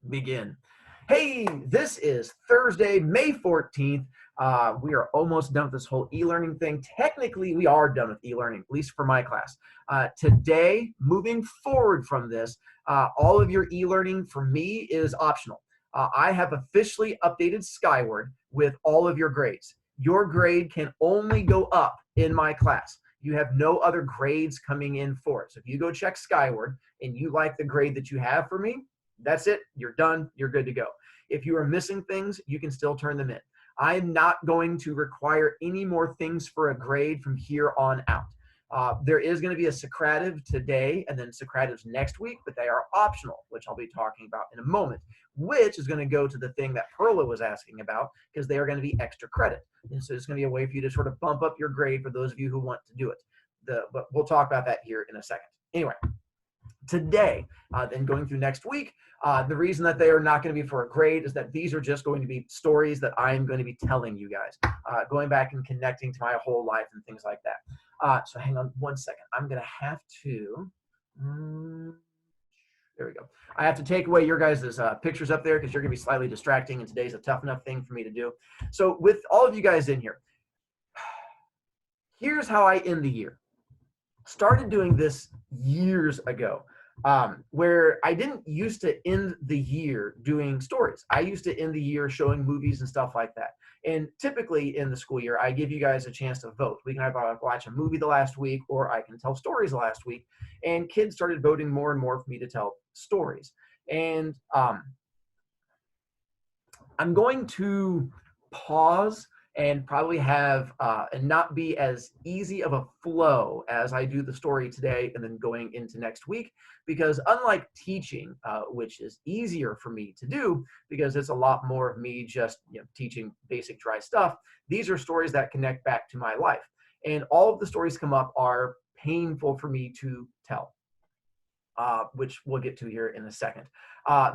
begin. Hey, this is Thursday, May 14th. We are almost done with this whole e-learning thing. Technically, we are done with e-learning, at least for my class. Today, moving forward from this, all of your e-learning for me is optional. I have officially updated Skyward with all of your grades. Your grade can only go up in my class. You have no other grades coming in for it. So if you go check Skyward and you like the grade that you have for me, that's it. You're done. You're good to go. If you are missing things, you can still turn them in. I'm not going to require any more things for a grade from here on out. There is going to be a Socrativ today and then Socrativs next week, but they are optional, which I'll be talking about in a moment, which is going to go to the thing that Perla was asking about because they are going to be extra credit. And so it's going to be a way for you to sort of bump up your grade for those of you who want to do it. But we'll talk about that here in a second. Anyway, today, then going through next week, the reason that they are not going to be for a grade is that these are just going to be stories that I'm going to be telling you guys, going back and connecting to my whole life and things like that. So hang on one second. I'm going to have to, there we go. I have to take away your guys' pictures up there because you're going to be slightly distracting, and today's a tough enough thing for me to do. So with all of you guys in here, here's how I end the year. Started doing this years ago. Where I didn't used to end the year doing stories. I used to end the year showing movies and stuff like that. And typically in the school year, I give you guys a chance to vote. We can either watch a movie the last week or I can tell stories the last week. And kids started voting more and more for me to tell stories. And I'm going to pause and probably have and not be as easy of a flow as I do the story today and then going into next week, because unlike teaching, which is easier for me to do because it's a lot more of me just teaching basic dry stuff, these are stories that connect back to my life. And all of the stories come up are painful for me to tell, which we'll get to here in a second,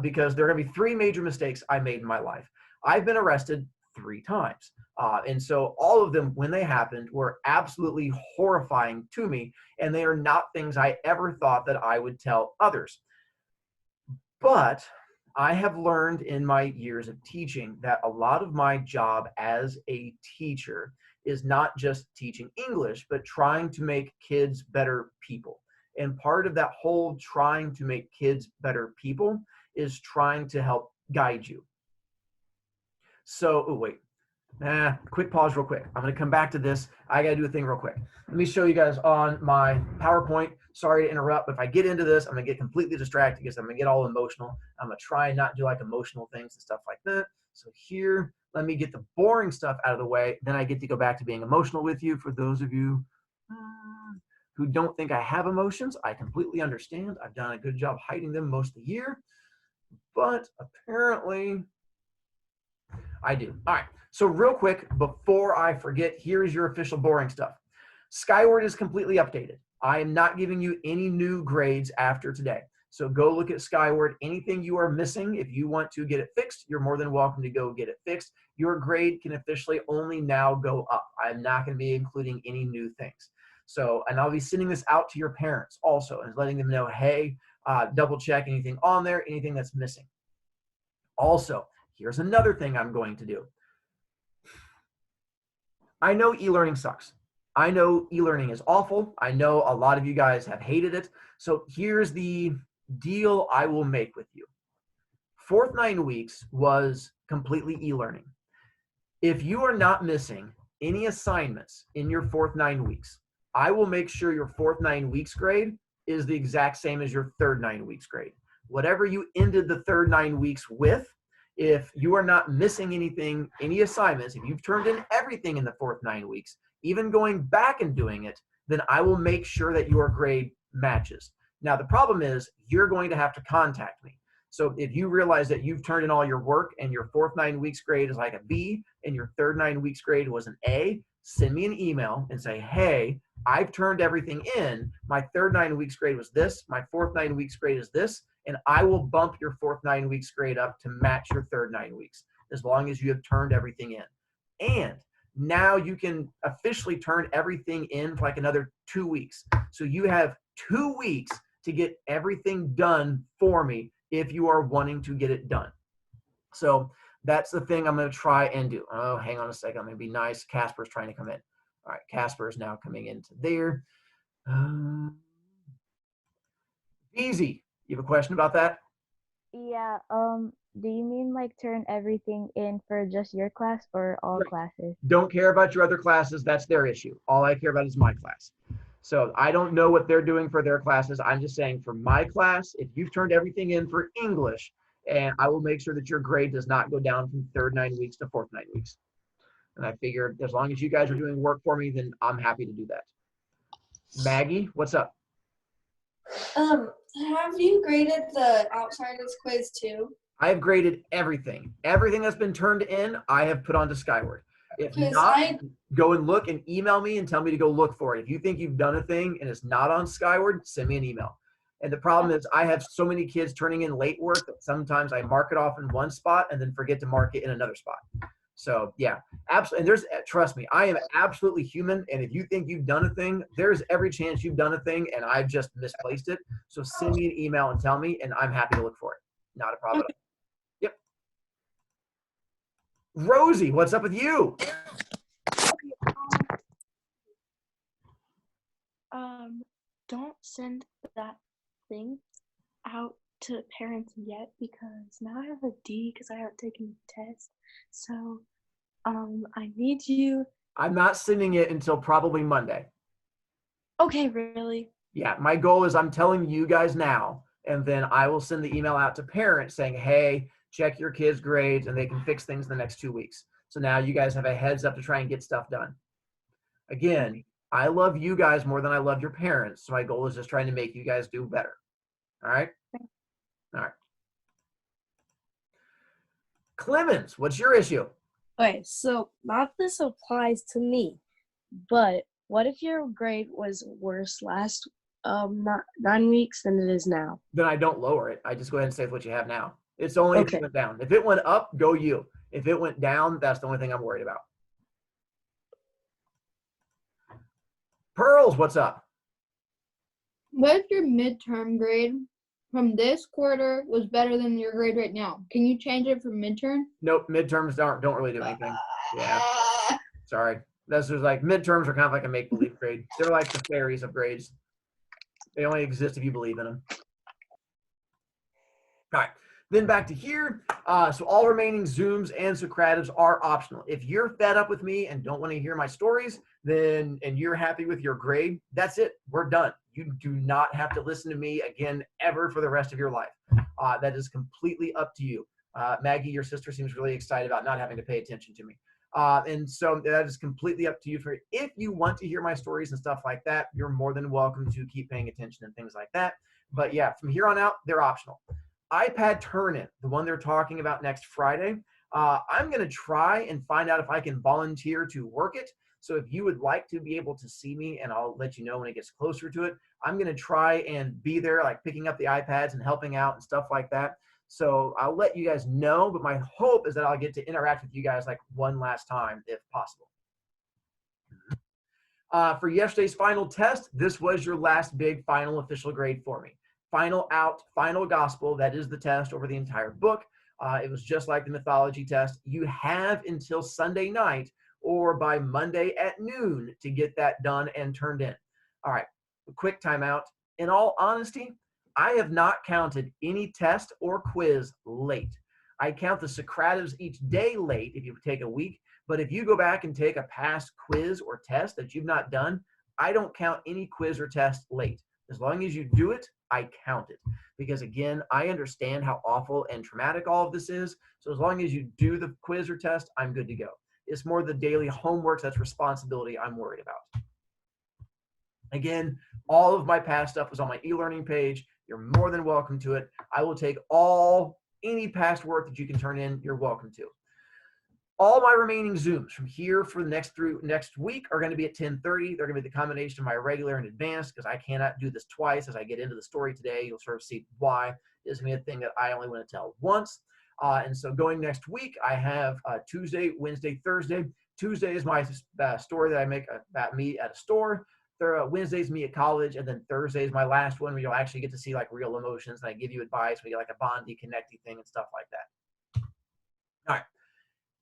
because there are going to be three major mistakes I made in my life. I've been arrested 3 times. And so all of them, when they happened, were absolutely horrifying to me. And they are not things I ever thought that I would tell others. But I have learned in my years of teaching that a lot of my job as a teacher is not just teaching English, but trying to make kids better people. And part of that whole trying to make kids better people is trying to help guide you. So, oh, wait. Quick pause real quick. I'm going to come back to this. I got to do a thing real quick. Let me show you guys on my PowerPoint. Sorry to interrupt, but if I get into this, I'm going to get completely distracted because I'm going to get all emotional. I'm going to try and not do like emotional things and stuff like that. So here, let me get the boring stuff out of the way. Then I get to go back to being emotional with you. For those of you who don't think I have emotions, I completely understand. I've done a good job hiding them most of the year, but apparently I do. All right. So real quick, before I forget, here's your official boring stuff. Skyward is completely updated. I am not giving you any new grades after today. So go look at Skyward. Anything you are missing, if you want to get it fixed, you're more than welcome to go get it fixed. Your grade can officially only now go up. I'm not going to be including any new things. So, and I'll be sending this out to your parents also and letting them know, hey, double check anything on there, anything that's missing. Also, here's another thing I'm going to do. I know e-learning sucks. I know e-learning is awful. I know a lot of you guys have hated it. So here's the deal I will make with you. 4th 9 weeks was completely e-learning. If you are not missing any assignments in your 4th 9 weeks, I will make sure your 4th 9 weeks grade is the exact same as your 3rd 9 weeks grade. Whatever you ended the 3rd 9 weeks with, if you are not missing anything, any assignments, if you've turned in everything in the 4th 9 weeks, even going back and doing it, then I will make sure that your grade matches. Now, the problem is you're going to have to contact me. So if you realize that you've turned in all your work and your 4th 9 weeks grade is like a B and your 3rd 9 weeks grade was an A, send me an email and say, hey, I've turned everything in. My 3rd 9 weeks grade was this. My 4th 9 weeks grade is this. And I will bump your 4th 9 weeks grade up to match your 3rd 9 weeks, as long as you have turned everything in. And now you can officially turn everything in for like another 2 weeks. So you have 2 weeks to get everything done for me if you are wanting to get it done. So that's the thing I'm going to try and do. Oh, hang on a second. I'm going to be nice. Casper's trying to come in. All right, Casper is now coming into there. Easy. You have a question about that? Yeah, do you mean like turn everything in for just your class or all Right. classes? Don't care about your other classes. That's their issue. All I care about is my class. So I don't know what they're doing for their classes. I'm just saying for my class, if you've turned everything in for English, and I will make sure that your grade does not go down from third 9 weeks to fourth 9 weeks. And I figured as long as you guys are doing work for me, then I'm happy to do that. Maggie, what's up? Have you graded the Outsiders quiz too? I have graded everything. Everything that's been turned in, I have put onto Skyward. If not, go and look and email me and tell me to go look for it. If you think you've done a thing and it's not on Skyward, send me an email. And the problem is I have so many kids turning in late work that sometimes I mark it off in one spot and then forget to mark it in another spot. So yeah, absolutely. And there's, trust me, I am absolutely human. And if you think you've done a thing, there's every chance you've done a thing and I've just misplaced it. So send me an email and tell me, and I'm happy to look for it. Not a problem at all. Yep. Rosie, what's up with you? Don't send that thing out to parents yet because now I have a D because I haven't taken the test. So, I need you. I'm not sending it until probably Monday. Okay, really? Yeah, my goal is I'm telling you guys now, and then I will send the email out to parents saying, hey, check your kids' grades, and they can fix things in the next 2 weeks. So now you guys have a heads up to try and get stuff done. Again, I love you guys more than I love your parents. So my goal is just trying to make you guys do better. All right? All right. Clemens, what's your issue? Okay, so not this applies to me, but what if your grade was worse last not 9 weeks than it is now? Then I don't lower it. I just go ahead and say what you have now. It's only if Okay. it went down. If it went up, go you. If it went down, that's the only thing I'm worried about. Pearls, what's up? What if your midterm grade from this quarter was better than your grade right now? Can you change it from midterm? Nope, midterms don't really do anything. Yeah, sorry. That's just like midterms are kind of like a make-believe grade. They're like the fairies of grades. They only exist if you believe in them. All right, then back to here. So all remaining Zooms and Socratives are optional. If you're fed up with me and don't want to hear my stories, then and you're happy with your grade, that's it. We're done. You do not have to listen to me again ever for the rest of your life. That is completely up to you. Maggie, your sister seems really excited about not having to pay attention to me. And so that is completely up to you. For if you want to hear my stories and stuff like that, you're more than welcome to keep paying attention and things like that. But yeah, from here on out, they're optional. iPad turn-in, the one they're talking about next Friday, I'm going to try and find out if I can volunteer to work it. So if you would like to be able to see me, and I'll let you know when it gets closer to it, I'm going to try and be there, like picking up the iPads and helping out and stuff like that. So I'll let you guys know, but my hope is that I'll get to interact with you guys like one last time if possible. For yesterday's final test, this was your last big final official grade for me. Final out, final gospel, that is the test over the entire book. It was just like the mythology test. You have until Sunday night or by Monday at noon to get that done and turned in. All right, a quick timeout. In all honesty, I have not counted any test or quiz late. I count the Socratives each day late if you take a week, but if you go back and take a past quiz or test that you've not done, I don't count any quiz or test late. As long as you do it, I count it. Because again, I understand how awful and traumatic all of this is. So as long as you do the quiz or test, I'm good to go. It's more the daily homework that's responsibility I'm worried about. Again, all of my past stuff was on my e-learning page. You're more than welcome to it. I will take any past work that you can turn in, you're welcome to. All my remaining Zooms from here for the next week are going to be at 10:30. They're going to be the combination of my regular and advanced because I cannot do this twice. As I get into the story today, you'll sort of see why. This is going to be a thing that I only want to tell once. And so going next week, I have Tuesday, Wednesday, Thursday. Tuesday is my story that I make about me at a store. Wednesdays me at college, and then Thursday is my last one where you'll actually get to see like real emotions, and I give you advice. We get like a bondy, connecty thing and stuff like that. All right.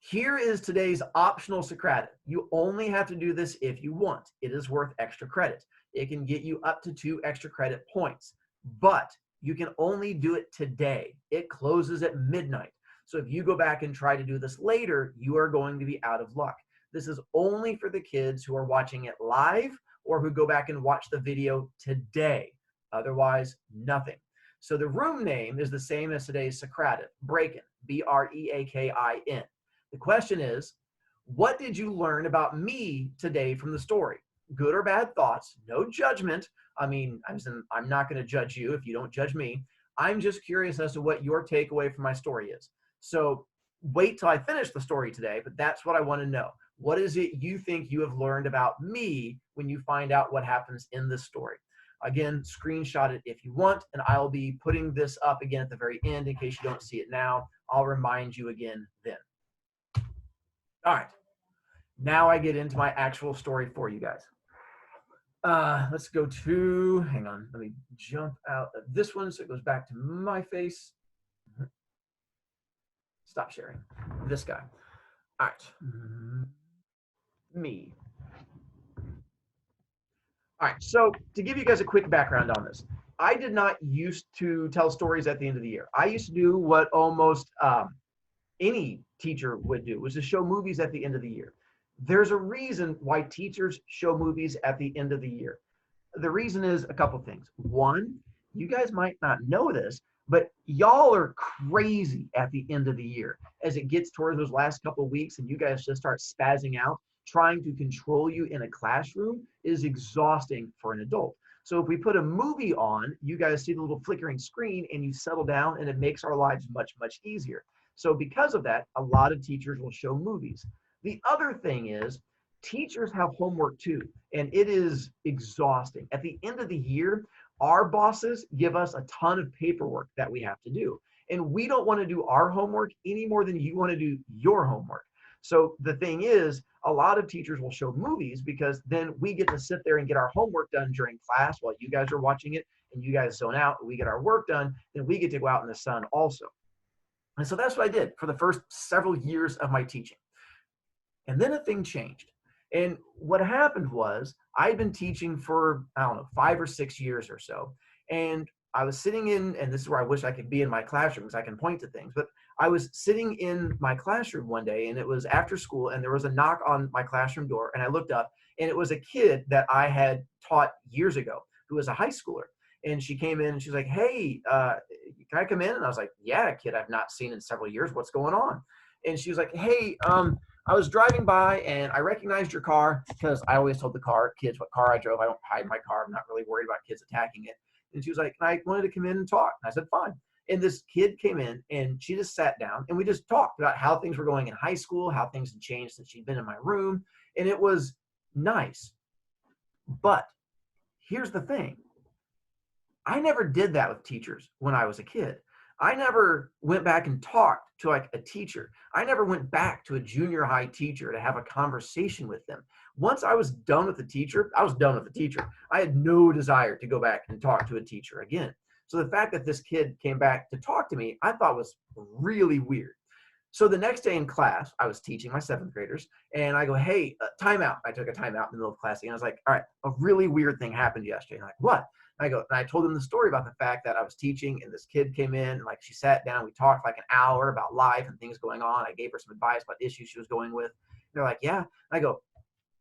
Here is today's optional Socrative. You only have to do this if you want. It is worth extra credit. It can get you up to 2 extra credit points, but you can only do it today. It closes at midnight. So if you go back and try to do this later, you are going to be out of luck. This is only for the kids who are watching it live or who go back and watch the video today. Otherwise, nothing. So the room name is the same as today's Socrative, Breakin', B-R-E-A-K-I-N. The question is, what did you learn about me today from the story? Good or bad thoughts, no judgment. I mean, I'm not going to judge you if you don't judge me. I'm just curious as to what your takeaway from my story is. So wait till I finish the story today, but that's what I want to know. What is it you think you have learned about me when you find out what happens in this story? Again, screenshot it if you want, and I'll be putting this up again at the very end in case you don't see it now. I'll remind you again then. All right, now I get into my actual story for you guys. Let's go to, hang on, let me jump out of this one so it goes back to my face. Stop sharing. This guy. All right, me. All right, so to give you guys a quick background on this, I did not used to tell stories at the end of the year. I used to do what almost any teacher would do, was to show movies at the end of the year. There's a reason why teachers show movies at the end of the year. The reason is a couple things. One, you guys might not know this, but y'all are crazy at the end of the year. As it gets towards those last couple of weeks and you guys just start spazzing out, trying to control you in a classroom is exhausting for an adult. So if we put a movie on, you guys see the little flickering screen and you settle down, and it makes our lives much, much easier. So because of that, a lot of teachers will show movies. The other thing is teachers have homework too, and it is exhausting. At the end of the year, our bosses give us a ton of paperwork that we have to do. And we don't want to do our homework any more than you want to do your homework. So the thing is, a lot of teachers will show movies because then we get to sit there and get our homework done during class while you guys are watching it, and you guys zone out, and we get our work done, then we get to go out in the sun also. And so that's what I did for the first several years of my teaching. And then a thing changed. And what happened was I'd been teaching for, I don't know, 5 or 6 years or so. And I was sitting in, and this is where I wish I could be in my classroom because I can point to things, but I was sitting in my classroom one day and it was after school and there was a knock on my classroom door, and I looked up and it was a kid that I had taught years ago who was a high schooler. And she came in and she's like, "Hey, can I come in?" And I was like, "Yeah, kid, I've not seen in several years. What's going on?" And she was like, "Hey, I was driving by and I recognized your car," because I always told the kids what car I drove. I don't hide my car. I'm not really worried about kids attacking it. And she was like, "I wanted to come in and talk." And I said, "Fine." And this kid came in and she just sat down and we just talked about how things were going in high school, how things had changed since she'd been in my room. And it was nice. But here's the thing. I never did that with teachers when I was a kid. I never went back and talked to like a teacher. I never went back to a junior high teacher to have a conversation with them. Once I was done with the teacher, I was done with the teacher. I had no desire to go back and talk to a teacher again. So the fact that this kid came back to talk to me, I thought was really weird. So the next day in class, I was teaching my 7th graders, and I go, "Hey, timeout." I took a timeout in the middle of class, and I was like, "All right, a really weird thing happened yesterday." And I'm like, "What?" And I told them the story about the fact that I was teaching and this kid came in and like she sat down, we talked like an hour about life and things going on. I gave her some advice about issues she was going with. And they're like, "Yeah." And I go,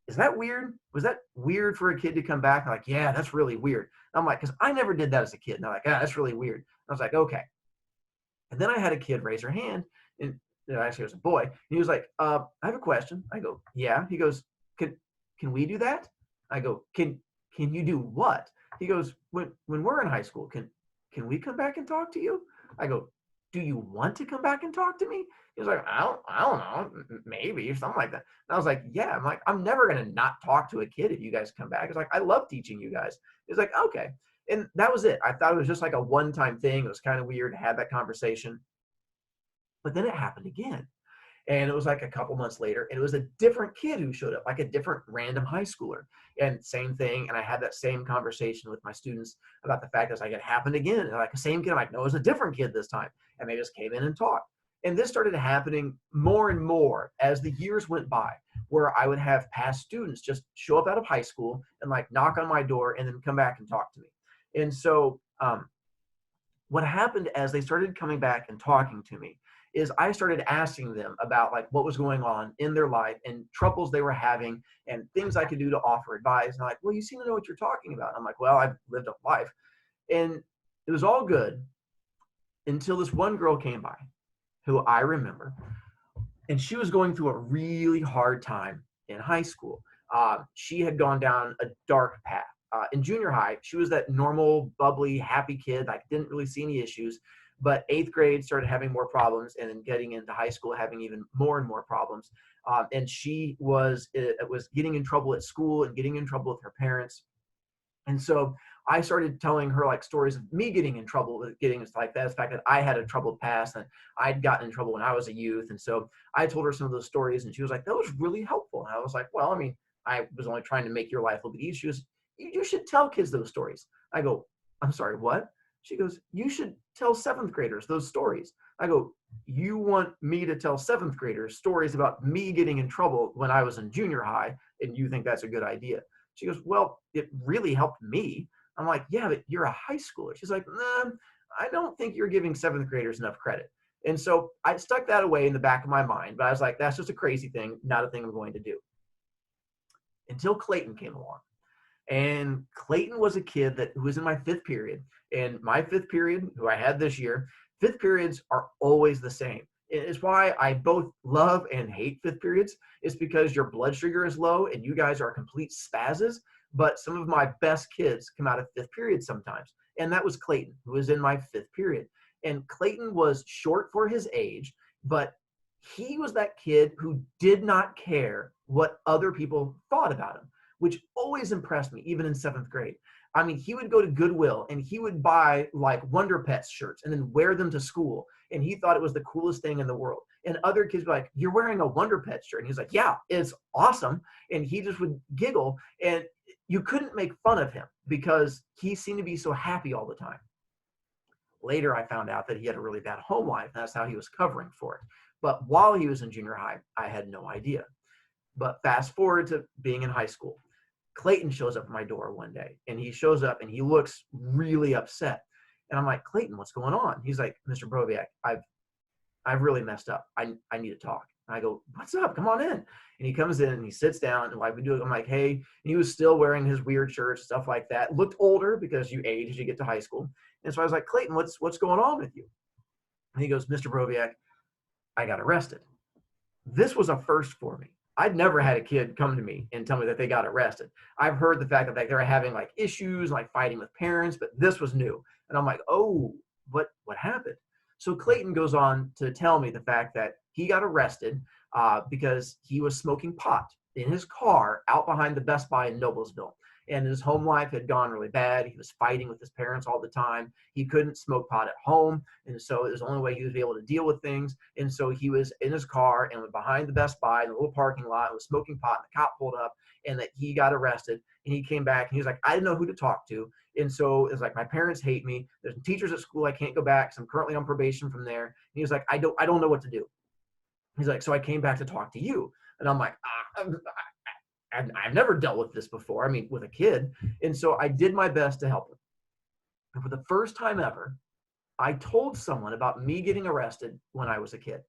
"Is that weird? Was that weird for a kid to come back?" And they're like, "Yeah, that's really weird." And I'm like, "Because I never did that as a kid." And they're like, "Yeah, that's really weird." And I was like, "Okay." And then I had a kid raise her hand, and actually it was a boy. And he was like, "I have a question." I go, "Yeah." He goes, Can we do that?" I go, Can you do what?" He goes, when we're in high school, can we come back and talk to you?" I go, "Do you want to come back and talk to me?" He was like, I don't know, maybe," or something like that. And I was like, "Yeah." I'm like, "I'm never going to not talk to a kid if you guys come back." It's like, "I love teaching you guys." He's like, "Okay." And that was it. I thought it was just like a one-time thing. It was kind of weird to have that conversation. But then it happened again. And it was like a couple months later, and it was a different kid who showed up, like a different random high schooler. And same thing. And I had that same conversation with my students about the fact that like it happened again. And like the same kid, I'm like, no, it was a different kid this time. And they just came in and talked. And this started happening more and more as the years went by, where I would have past students just show up out of high school and like knock on my door and then come back and talk to me. And so what happened as they started coming back and talking to me is I started asking them about like what was going on in their life and troubles they were having and things I could do to offer advice. And I'm like, well, you seem to know what you're talking about. And I'm like, well, I've lived a life. And it was all good until this one girl came by who I remember. And she was going through a really hard time in high school. She had gone down a dark path. In junior high, she was that normal, bubbly, happy kid. Like didn't really see any issues. But 8th grade started having more problems, and then getting into high school having even more and more problems. And she was getting in trouble at school and getting in trouble with her parents. And so I started telling her like stories of me getting in trouble with getting like that, the fact that I had a troubled past and I'd gotten in trouble when I was a youth. And so I told her some of those stories, and she was like, that was really helpful. And I was like, well, I mean, I was only trying to make your life a little bit easier. She goes, you should tell kids those stories. I go, I'm sorry, what? She goes, you should tell 7th graders those stories. I go, you want me to tell 7th graders stories about me getting in trouble when I was in junior high, and you think that's a good idea? She goes, well, it really helped me. I'm like, yeah, but you're a high schooler. She's like, nah, I don't think you're giving 7th graders enough credit. And so I stuck that away in the back of my mind, but I was like, that's just a crazy thing, not a thing I'm going to do. Until Clayton came along. And Clayton was a kid who was in my 5th period. And my 5th period, who I had this year, 5th periods are always the same. It's why I both love and hate 5th periods. It's because your blood sugar is low and you guys are complete spazzes. But some of my best kids come out of 5th period sometimes. And that was Clayton, who was in my 5th period. And Clayton was short for his age, but he was that kid who did not care what other people thought about him, which always impressed me, even in 7th grade. I mean, he would go to Goodwill and he would buy like Wonder Pets shirts and then wear them to school. And he thought it was the coolest thing in the world. And other kids were like, you're wearing a Wonder Pet shirt. And he's like, yeah, it's awesome. And he just would giggle. And you couldn't make fun of him because he seemed to be so happy all the time. Later, I found out that he had a really bad home life. And that's how he was covering for it. But while he was in junior high, I had no idea. But fast forward to being in high school. Clayton shows up at my door one day, and he shows up and he looks really upset. And I'm like, Clayton, what's going on? He's like, Mr. Broviak, I've really messed up. I need to talk. And I go, what's up? Come on in. And he comes in and he sits down, and like we do it, I'm like, hey, and he was still wearing his weird shirts, stuff like that. Looked older because you age as you get to high school. And so I was like, Clayton, what's going on with you? And he goes, Mr. Broviak, I got arrested. This was a first for me. I'd never had a kid come to me and tell me that they got arrested. I've heard the fact that like, they were having like issues, like fighting with parents, but this was new. And I'm like, oh, what happened? So Clayton goes on to tell me the fact that he got arrested because he was smoking pot in his car out behind the Best Buy in Noblesville. And his home life had gone really bad. He was fighting with his parents all the time. He couldn't smoke pot at home. And so it was the only way he was able to deal with things. And so he was in his car and went behind the Best Buy in the little parking lot and was smoking pot. And the cop pulled up and that he got arrested. And he came back and he was like, I didn't know who to talk to. And so it's like, my parents hate me. There's teachers at school. I can't go back. So I'm currently on probation from there. And he was like, I don't know what to do. He's like, so I came back to talk to you. And I'm like, I've never dealt with this before. I mean, with a kid. And so I did my best to help him. And for the first time ever, I told someone about me getting arrested when I was a kid.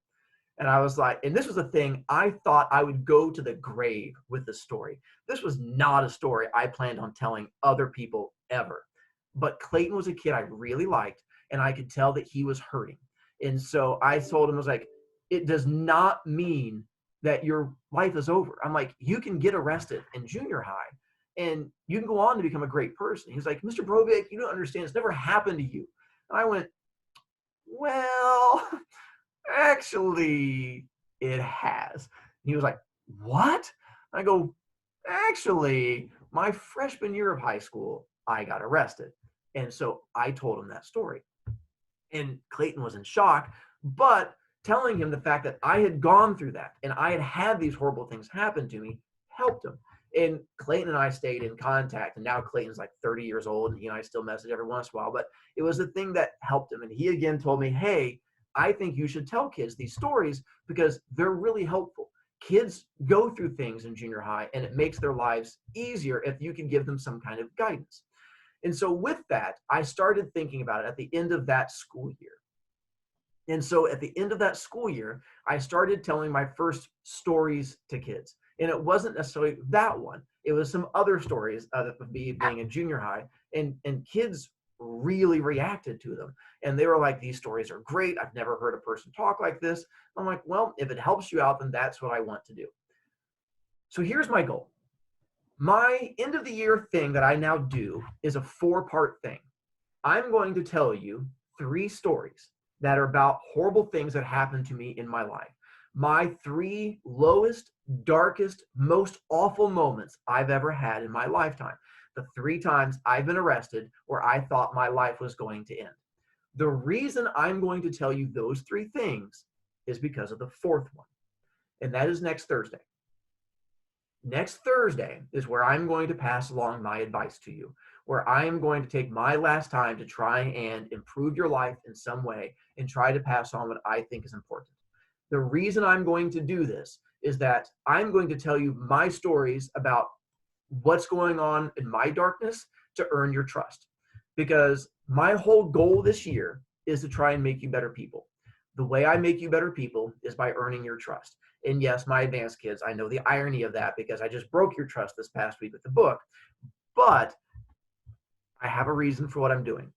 And I was like, and this was a thing I thought I would go to the grave with the story. This was not a story I planned on telling other people ever. But Clayton was a kid I really liked, and I could tell that he was hurting. And so I told him, I was like, it does not mean that your life is over. I'm like, you can get arrested in junior high and you can go on to become a great person. He's like, Mr. Broviak, you don't understand. It's never happened to you. And I went, well, actually it has. And he was like, what? I go, actually, my freshman year of high school, I got arrested. And so I told him that story. And Clayton was in shock, but telling him the fact that I had gone through that and I had had these horrible things happen to me helped him. And Clayton and I stayed in contact, and now Clayton's like 30 years old, and he and I still message every once in a while, but it was the thing that helped him. And he again told me, hey, I think you should tell kids these stories because they're really helpful. Kids go through things in junior high, and it makes their lives easier if you can give them some kind of guidance. And so with that, I started thinking about it at the end of that school year. And so at the end of that school year, I started telling my first stories to kids. And it wasn't necessarily that one. It was some other stories of me being in junior high. And kids really reacted to them. And they were like, these stories are great. I've never heard a person talk like this. I'm like, well, if it helps you out, then that's what I want to do. So here's my goal. My end of the year thing that I now do is a 4-part thing. I'm going to tell you 3 stories that are about horrible things that happened to me in my life. My 3 lowest, darkest, most awful moments I've ever had in my lifetime. The 3 times I've been arrested where I thought my life was going to end. The reason I'm going to tell you those 3 things is because of the 4th one, and that is next Thursday. Next Thursday is where I'm going to pass along my advice to you, where I am going to take my last time to try and improve your life in some way and try to pass on what I think is important. The reason I'm going to do this is that I'm going to tell you my stories about what's going on in my darkness to earn your trust. Because my whole goal this year is to try and make you better people. The way I make you better people is by earning your trust. And yes, my advanced kids, I know the irony of that because I just broke your trust this past week with the book, but I have a reason for what I'm doing.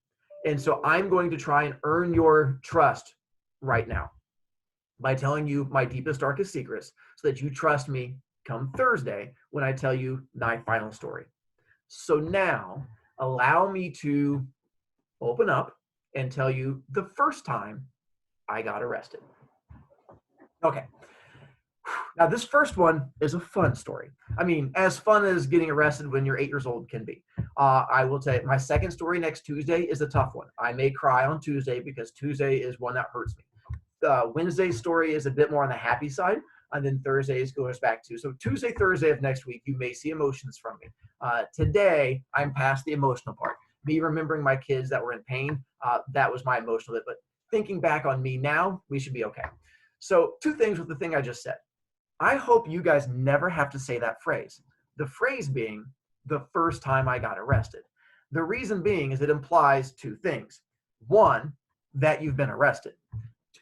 And so I'm going to try and earn your trust right now by telling you my deepest, darkest secrets so that you trust me come Thursday when I tell you my final story. So now allow me to open up and tell you the first time I got arrested. Okay. Now, this first one is a fun story. I mean, as fun as getting arrested when you're 8 years old can be. I will tell you, my second story next Tuesday is a tough one. I may cry on Tuesday because Tuesday is one that hurts me. Wednesday's story is a bit more on the happy side, and then Thursday's goes back to. So Tuesday, Thursday of next week, you may see emotions from me. Today, I'm past the emotional part. Me remembering my kids that were in pain, that was my emotional bit. But thinking back on me now, we should be okay. So 2 things with the thing I just said. I hope you guys never have to say that phrase. The phrase being the first time I got arrested. The reason being is it implies 2 things. 1, that you've been arrested.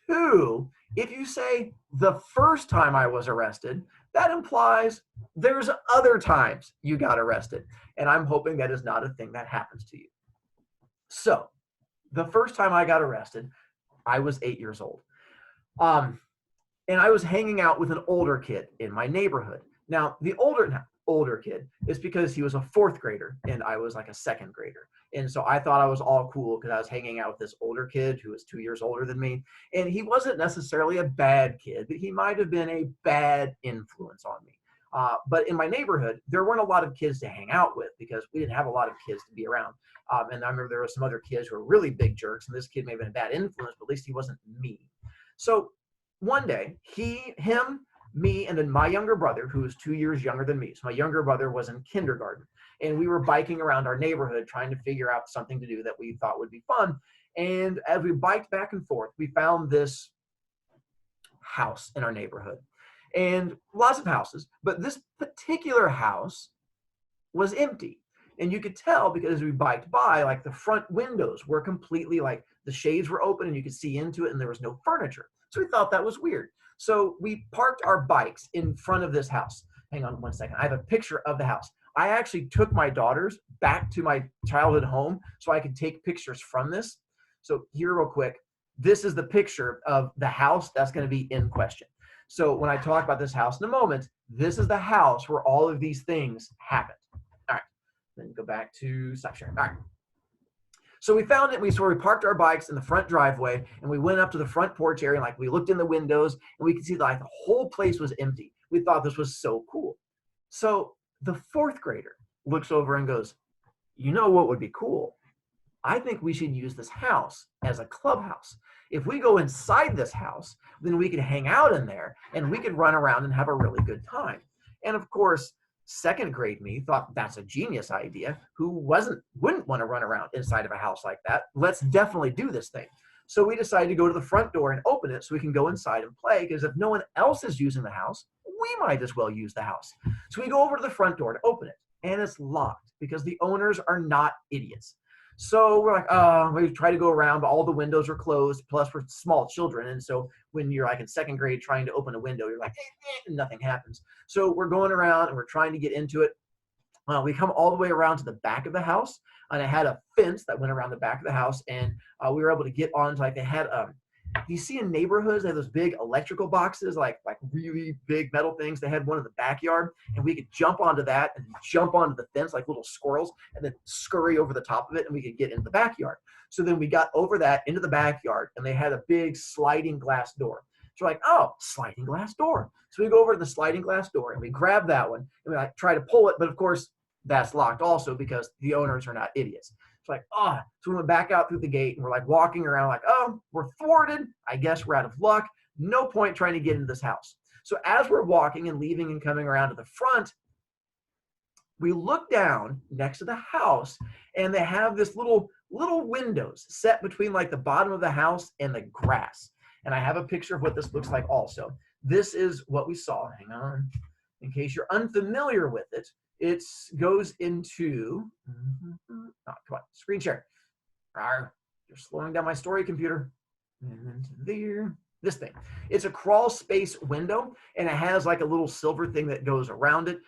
2, if you say the first time I was arrested, that implies there's other times you got arrested. And I'm hoping that is not a thing that happens to you. So the first time I got arrested, I was 8 years old. And I was hanging out with an older kid in my neighborhood. Now, the older kid is because he was a 4th grader and I was like a 2nd grader. And so I thought I was all cool because I was hanging out with this older kid who was 2 years older than me. And he wasn't necessarily a bad kid, but he might have been a bad influence on me. But in my neighborhood, there weren't a lot of kids to hang out with because we didn't have a lot of kids to be around. And I remember there were some other kids who were really big jerks, and this kid may have been a bad influence, but at least he wasn't me. So one day, him, me, and then my younger brother, who was 2 years younger than me. So my younger brother was in kindergarten. And we were biking around our neighborhood trying to figure out something to do that we thought would be fun. And as we biked back and forth, we found this house in our neighborhood. And lots of houses, but this particular house was empty. And you could tell because as we biked by, like the front windows were completely like the shades were open and you could see into it and there was no furniture. So we thought that was weird. So we parked our bikes in front of this house. Hang on one second. I have a picture of the house. I actually took my daughters back to my childhood home so I could take pictures from this. So here real quick, this is the picture of the house that's going to be in question. So when I talk about this house in a moment, this is the house where all of these things happened. All right, then go back to stop sharing. All right. So we found it. We parked our bikes in the front driveway, and we went up to the front porch area. And like we looked in the windows, and we could see like the whole place was empty. We thought this was so cool. So the 4th grader looks over and goes, "You know what would be cool? I think we should use this house as a clubhouse. If we go inside this house, then we could hang out in there and we could run around and have a really good time. And of course, second grade me thought that's a genius idea. Who wouldn't want to run around inside of a house like that? Let's definitely do this thing. So we decided to go to the front door and open it so we can go inside and play, because if no one else is using the house, we might as well use the house. So we go over to the front door to open it, and it's locked because the owners are not idiots. So we're like, we try to go around, but all the windows are closed. Plus, we're small children. And so when you're like in second grade trying to open a window, you're like, and nothing happens. So we're going around and we're trying to get into it. We come all the way around to the back of the house, and it had a fence that went around the back of the house. And we were able to get onto, like, they had, you see in neighborhoods, they have those big electrical boxes, like really big metal things. They had one in the backyard, and we could jump onto that and jump onto the fence like little squirrels and then scurry over the top of it, and we could get into the backyard. So then we got over that into the backyard, and they had a big sliding glass door. So we're like, oh, sliding glass door. So we go over to the sliding glass door, and we grab that one, and we like try to pull it, but of course that's locked also because the owners are not idiots. It's like, so we went back out through the gate, and we're like walking around like, we're thwarted. I guess we're out of luck. No point trying to get into this house. So as we're walking and leaving and coming around to the front, we look down next to the house, and they have this little windows set between like the bottom of the house and the grass. And I have a picture of what this looks like also. This is what we saw. Hang on. In case you're unfamiliar with it, it goes into, come on, screen share. You're slowing down my story, computer. And into there, this thing. It's a crawl space window, and it has like a little silver thing that goes around it.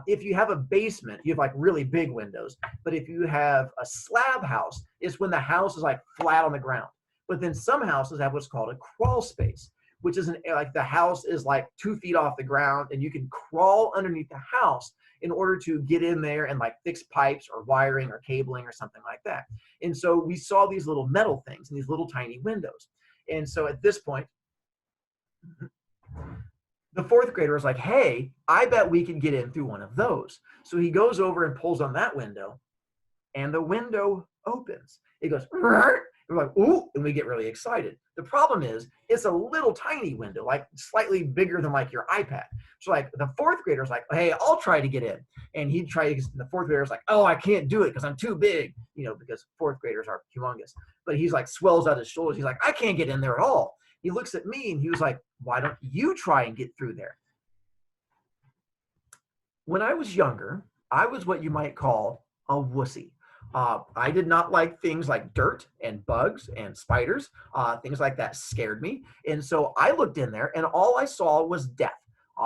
If you have a basement, you have like really big windows. But if you have a slab house, it's when the house is like flat on the ground. But then some houses have what's called a crawl space, which is like the house is like 2 feet off the ground, and you can crawl underneath the house in order to get in there and like fix pipes or wiring or cabling or something like that. And so we saw these little metal things and these little tiny windows. And so at this point, the fourth grader was like, hey, I bet we can get in through one of those. So he goes over and pulls on that window, and the window opens. It goes, we're like, ooh, and we get really excited. The problem is, it's a little tiny window, like slightly bigger than like your iPad. So like the fourth grader's like, hey, I'll try to get in. And he'd try, and the fourth grader's like, oh, I can't do it because I'm too big, because fourth graders are humongous. But he's like, swells out his shoulders. He's like, I can't get in there at all. He looks at me and he was like, why don't you try and get through there? When I was younger, I was what you might call a wussy. I did not like things like dirt and bugs and spiders. Things like that scared me. And so I looked in there, and all I saw was death.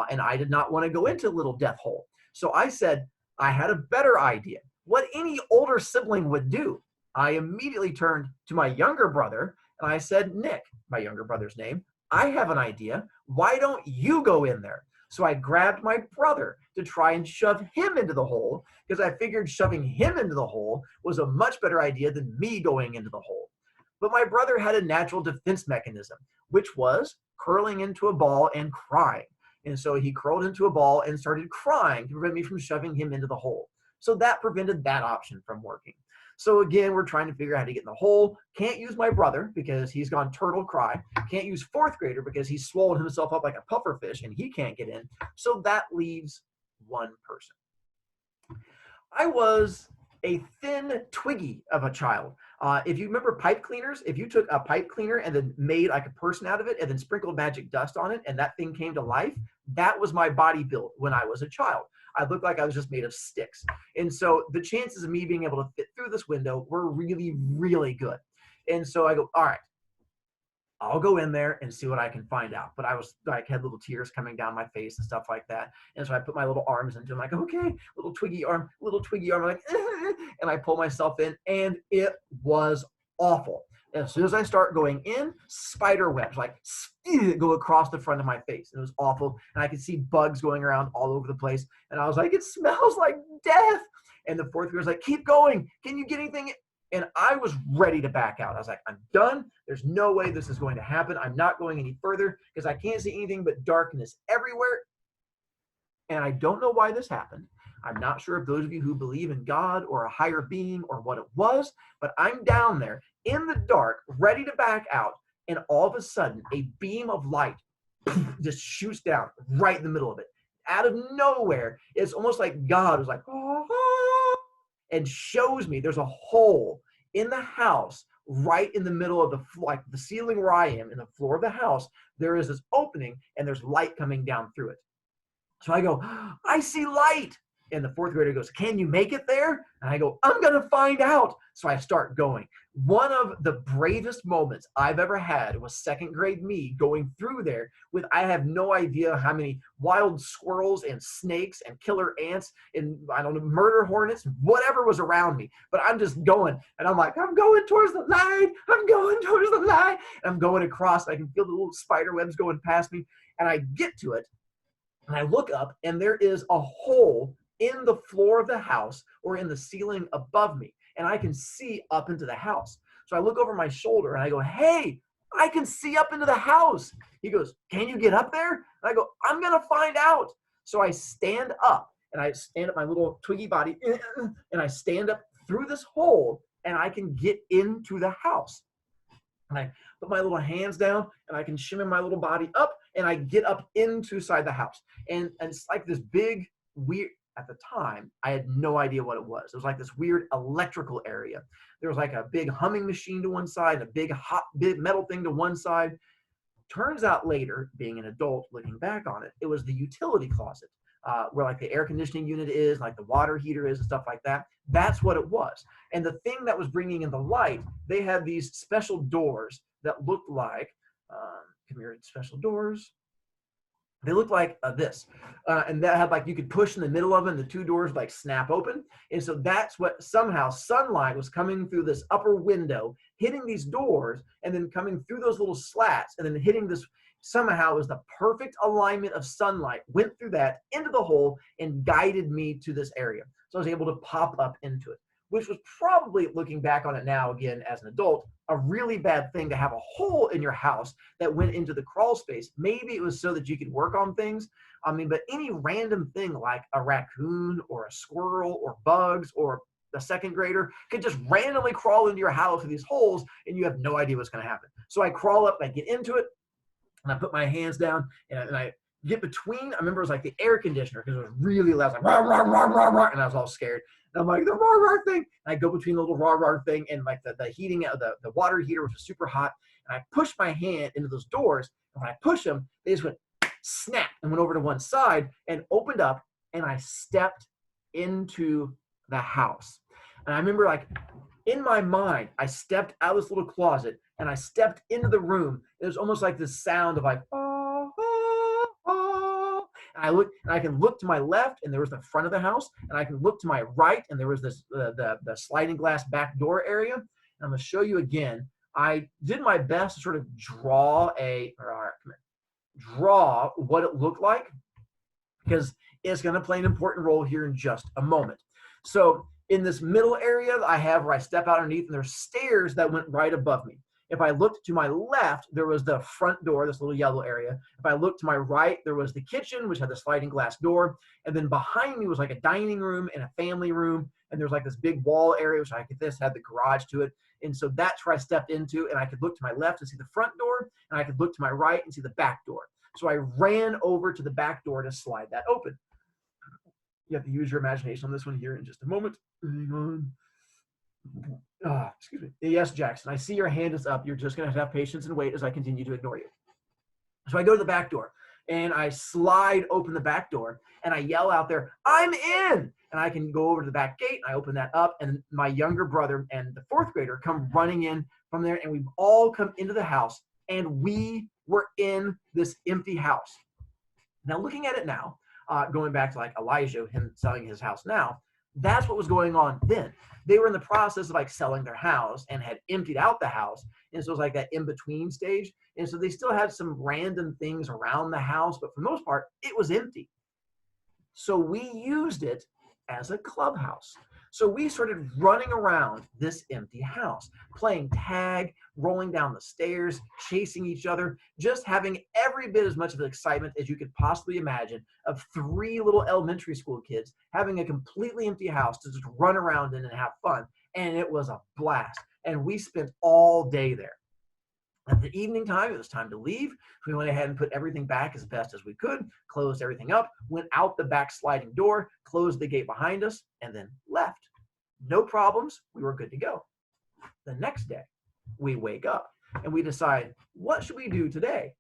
And I did not want to go into a little death hole. So I said, I had a better idea. What any older sibling would do. I immediately turned to my younger brother, and I said, Nick, my younger brother's name, I have an idea. Why don't you go in there? So I grabbed my brother to try and shove him into the hole, because I figured shoving him into the hole was a much better idea than me going into the hole. But my brother had a natural defense mechanism, which was curling into a ball and crying. And so he curled into a ball and started crying to prevent me from shoving him into the hole. So that prevented that option from working. So again, we're trying to figure out how to get in the hole. Can't use my brother because he's gone turtle cry. Can't use fourth grader because he's swallowed himself up like a puffer fish and he can't get in. So that leaves one person. I was a thin twiggy of a child. If you remember pipe cleaners, if you took a pipe cleaner and then made like a person out of it and then sprinkled magic dust on it and that thing came to life, that was my body build when I was a child. I looked like I was just made of sticks. And so the chances of me being able to fit through this window were really, really good. And so I go, all right, I'll go in there and see what I can find out. But I was like, had little tears coming down my face and stuff like that. And so I put my little arms into them, like, okay, little twiggy arm, I'm like, and I pull myself in, and it was awful. As soon as I start going in, spider webs like go across the front of my face. It was awful. And I could see bugs going around all over the place. And I was like, it smells like death. And the fourth grader was like, keep going. Can you get anything? And I was ready to back out. I was like, I'm done. There's no way this is going to happen. I'm not going any further because I can't see anything but darkness everywhere. And I don't know why this happened. I'm not sure if those of you who believe in God or a higher being or what it was, but I'm down there in the dark, ready to back out. and all of a sudden, a beam of light just shoots down right in the middle of it. Out of nowhere, it's almost like God was like, "Ah," and shows me there's a hole in the house right in the middle of like the ceiling where I am, in the floor of the house. There is this opening, and there's light coming down through it. So I go, I see light. And the fourth grader goes, can you make it there? And I go, I'm going to find out. So I start going. One of the bravest moments I've ever had was second grade me going through there with, I have no idea how many wild squirrels and snakes and killer ants and, I don't know, murder hornets, whatever was around me. But I'm just going. And I'm like, I'm going towards the light. I'm going towards the light. And I'm going across. I can feel the little spider webs going past me. And I get to it. And I look up, and there is a hole in the floor of the house or in the ceiling above me. And I can see up into the house. So I look over my shoulder and I go, hey, I can see up into the house. He goes, can you get up there? And I go, I'm going to find out. So I stand up, and I stand up my little twiggy body, and I stand up through this hole, and I can get into the house. And I put my little hands down, and I can shimmy my little body up, and I get up inside the house. And it's like this big, weird, at the time, I had no idea what it was. It was like this weird electrical area. There was like a big humming machine to one side, a big hot, big metal thing to one side. Turns out later, being an adult, looking back on it, it was the utility closet, where like the air conditioning unit is, like the water heater is and stuff like that. That's what it was. And the thing that was bringing in the light, they had these special doors that looked like, come here, special doors. They looked like this, and that had like, you could push in the middle of it, and the two doors like snap open. And so that's what, somehow sunlight was coming through this upper window, hitting these doors, and then coming through those little slats, and then hitting this. Somehow it was the perfect alignment of sunlight, went through that into the hole and guided me to this area. So I was able to pop up into it, which was probably, looking back on it now again as an adult, a really bad thing to have a hole in your house that went into the crawl space. Maybe it was so that you could work on things. I mean, but any random thing like a raccoon or a squirrel or bugs or a second grader could just randomly crawl into your house through these holes, and you have no idea what's going to happen. So I crawl up, and I get into it, and I put my hands down, and I get between. I remember it was like the air conditioner, because it was really loud, like rah, rah, rah, rah, rah, and I was all scared. And I'm like, the rah rah thing. And I go between the little rah rah thing and like the heating, the water heater, which was super hot. And I push my hand into those doors. And when I push them, they just went snap and went over to one side and opened up. And I stepped into the house. And I remember, like, in my mind, I stepped out of this little closet and I stepped into the room. It was almost like this sound of like, oh, oh, oh. And I look, and I can look to my left, and there was the front of the house, and I can look to my right, and there was this the sliding glass back door area. And I'm going to show you again. I did my best to sort of draw what it looked like, because it's going to play an important role here in just a moment. So in this middle area I have where I step out underneath, and there's stairs that went right above me. If I looked to my left, there was the front door, this little yellow area. If I looked to my right, there was the kitchen, which had the sliding glass door. And then behind me was like a dining room and a family room. And there's like this big wall area, which had the garage to it. And so that's where I stepped into, and I could look to my left and see the front door, and I could look to my right and see the back door. So I ran over to the back door to slide that open. You have to use your imagination on this one here in just a moment. Hang on. Excuse me. Yes, Jackson, I see your hand is up. You're just going to have patience and wait as I continue to ignore you. So I go to the back door, and I slide open the back door, and I yell out there, I'm in! And I can go over to the back gate, and I open that up, and my younger brother and the fourth grader come running in from there, and we've all come into the house, and we were in this empty house. Now, looking at it now, going back to like Elijah, him selling his house now, that's what was going on then. They were in the process of like selling their house and had emptied out the house. And so it was like that in-between stage. And so they still had some random things around the house, but for the most part, it was empty. So we used it as a clubhouse. So we started running around this empty house, playing tag, rolling down the stairs, chasing each other, just having every bit as much of excitement as you could possibly imagine of 3 little elementary school kids having a completely empty house to just run around in and have fun. And it was a blast. And we spent all day there. At the evening time, it was time to leave. We went ahead and put everything back as best as we could, closed everything up, went out the back sliding door, closed the gate behind us, and then left. No problems. We were good to go. The next day, we wake up and we decide, what should we do today?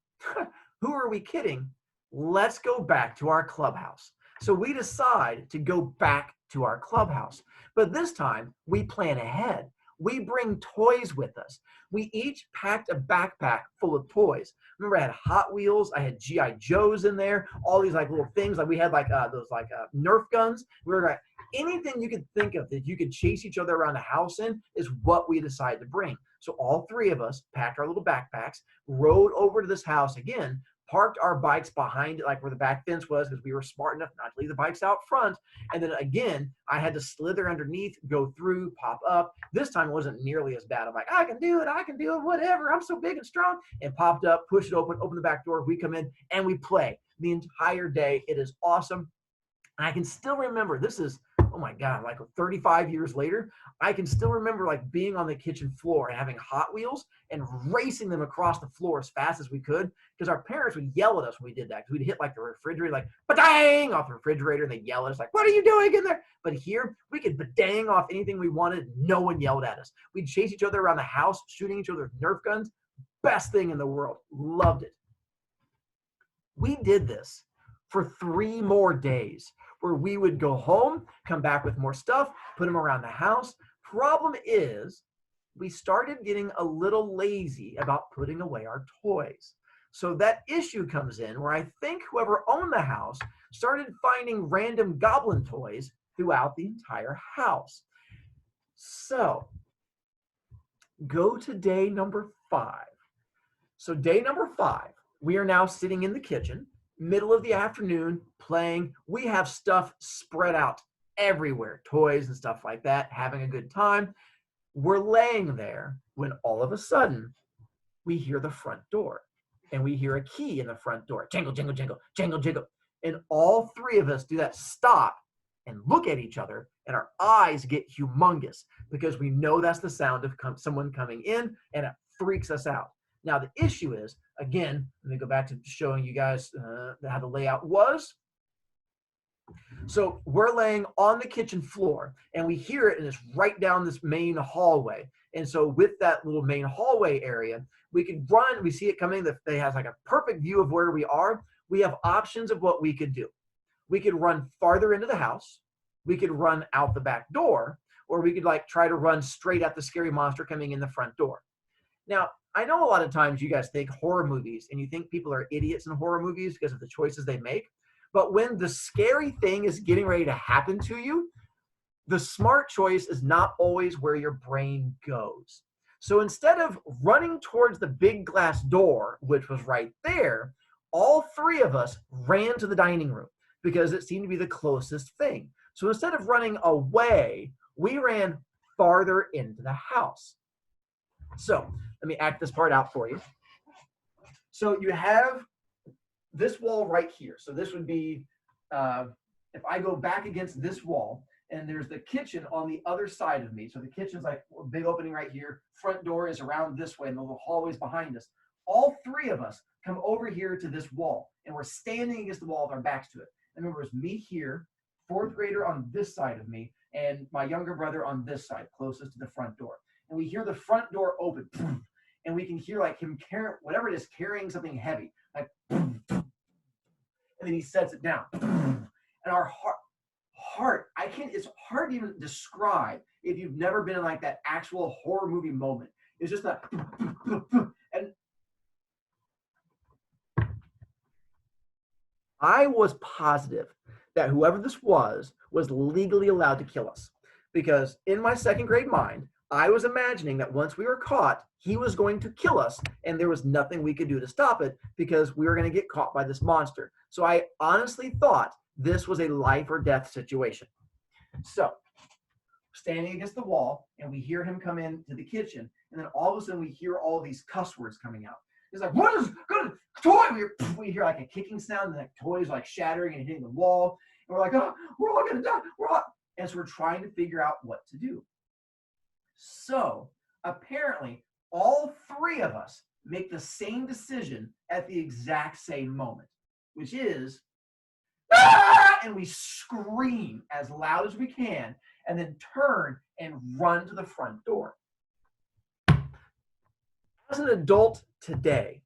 Who are we kidding? Let's go back to our clubhouse. So we decide to go back to our clubhouse. But this time, we plan ahead. We bring toys with us. We each packed a backpack full of toys. Remember, I had Hot Wheels, I had G.I. Joes in there, all these like little things. Like we had like those like Nerf guns. We were like, anything you could think of that you could chase each other around the house in is what we decided to bring. So all three of us packed our little backpacks, rode over to this house again, parked our bikes behind it, like where the back fence was, because we were smart enough not to leave the bikes out front. And then again, I had to slither underneath, go through, pop up. This time it wasn't nearly as bad. I'm like, I can do it, whatever. I'm so big and strong. And popped up, push it open the back door. We come in and we play the entire day. It is awesome. I can still remember, this is, oh my God, like 35 years later, I can still remember like being on the kitchen floor and having Hot Wheels and racing them across the floor as fast as we could, because our parents would yell at us when we did that, because we'd hit like the refrigerator, like ba-dang off the refrigerator, and they yell at us like, what are you doing in there? But here, we could ba-dang off anything we wanted. No one yelled at us. We'd chase each other around the house, shooting each other with Nerf guns. Best thing in the world. Loved it. We did this for 3 more days, where we would go home, come back with more stuff, put them around the house. Problem is, we started getting a little lazy about putting away our toys. So that issue comes in where I think whoever owned the house started finding random goblin toys throughout the entire house. So go to day number 5. So day number 5, we are now sitting in the kitchen, middle of the afternoon, playing. We have stuff spread out everywhere, toys and stuff like that, having a good time. We're laying there when all of a sudden we hear the front door, and we hear a key in the front door. Jingle, jingle, jingle, jingle, jingle. And all 3 of us do that, stop and look at each other, and our eyes get humongous because we know that's the sound of someone coming in, and it freaks us out. Now, the issue is, again, let me go back to showing you guys how the layout was. So we're laying on the kitchen floor, and we hear it, and it's right down this main hallway. And so with that little main hallway area, we could run. We see it coming. They has like a perfect view of where we are. We have options of what we could do. We could run farther into the house. We could run out the back door, or we could like try to run straight at the scary monster coming in the front door. Now, I know a lot of times you guys think horror movies and you think people are idiots in horror movies because of the choices they make. But when the scary thing is getting ready to happen to you, the smart choice is not always where your brain goes. So instead of running towards the big glass door, which was right there, all 3 of us ran to the dining room because it seemed to be the closest thing. So instead of running away, we ran farther into the house. So let me act this part out for you. So you have this wall right here. So this would be, if I go back against this wall, and there's the kitchen on the other side of me. So the kitchen's like a big opening right here. Front door is around this way, and the little hallway's behind us. All 3 of us come over here to this wall, and we're standing against the wall with our backs to it. And remember, it's me here, 4th grader on this side of me, and my younger brother on this side, closest to the front door. And we hear the front door open, and we can hear like him carrying, whatever it is, carrying something heavy, like, and then he sets it down. And our heart, it's hard to even describe if you've never been in like that actual horror movie moment. It's just that, and I was positive that whoever this was legally allowed to kill us, because in my 2nd grade mind, I was imagining that once we were caught, he was going to kill us, and there was nothing we could do to stop it because we were going to get caught by this monster. So I honestly thought this was a life or death situation. So, standing against the wall, and we hear him come into the kitchen, and then all of a sudden we hear all these cuss words coming out. He's like, what is good toy? We hear like a kicking sound, and the toys like shattering and hitting the wall. And we're like, oh, we're all going to die. And so we're trying to figure out what to do. So apparently all 3 of us make the same decision at the exact same moment, which is, "Ah!" And we scream as loud as we can and then turn and run to the front door. As an adult today,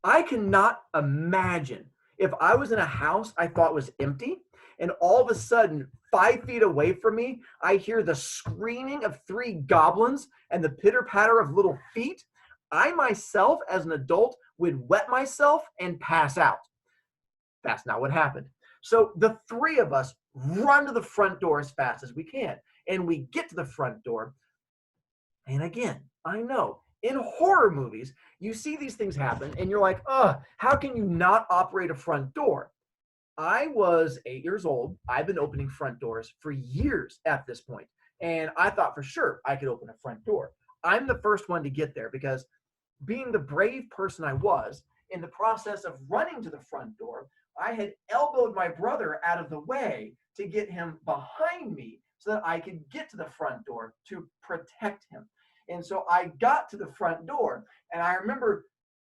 I cannot imagine if I was in a house I thought was empty and all of a sudden 5 feet away from me, I hear the screaming of 3 goblins and the pitter patter of little feet. I myself, as an adult, would wet myself and pass out. That's not what happened. So the 3 of us run to the front door as fast as we can. And we get to the front door. And again, I know in horror movies, you see these things happen and you're like, how can you not operate a front door? I was 8 years old. I've been opening front doors for years at this point. And I thought for sure I could open a front door. I'm the first one to get there because being the brave person I was, in the process of running to the front door, I had elbowed my brother out of the way to get him behind me so that I could get to the front door to protect him. And so I got to the front door, and I remember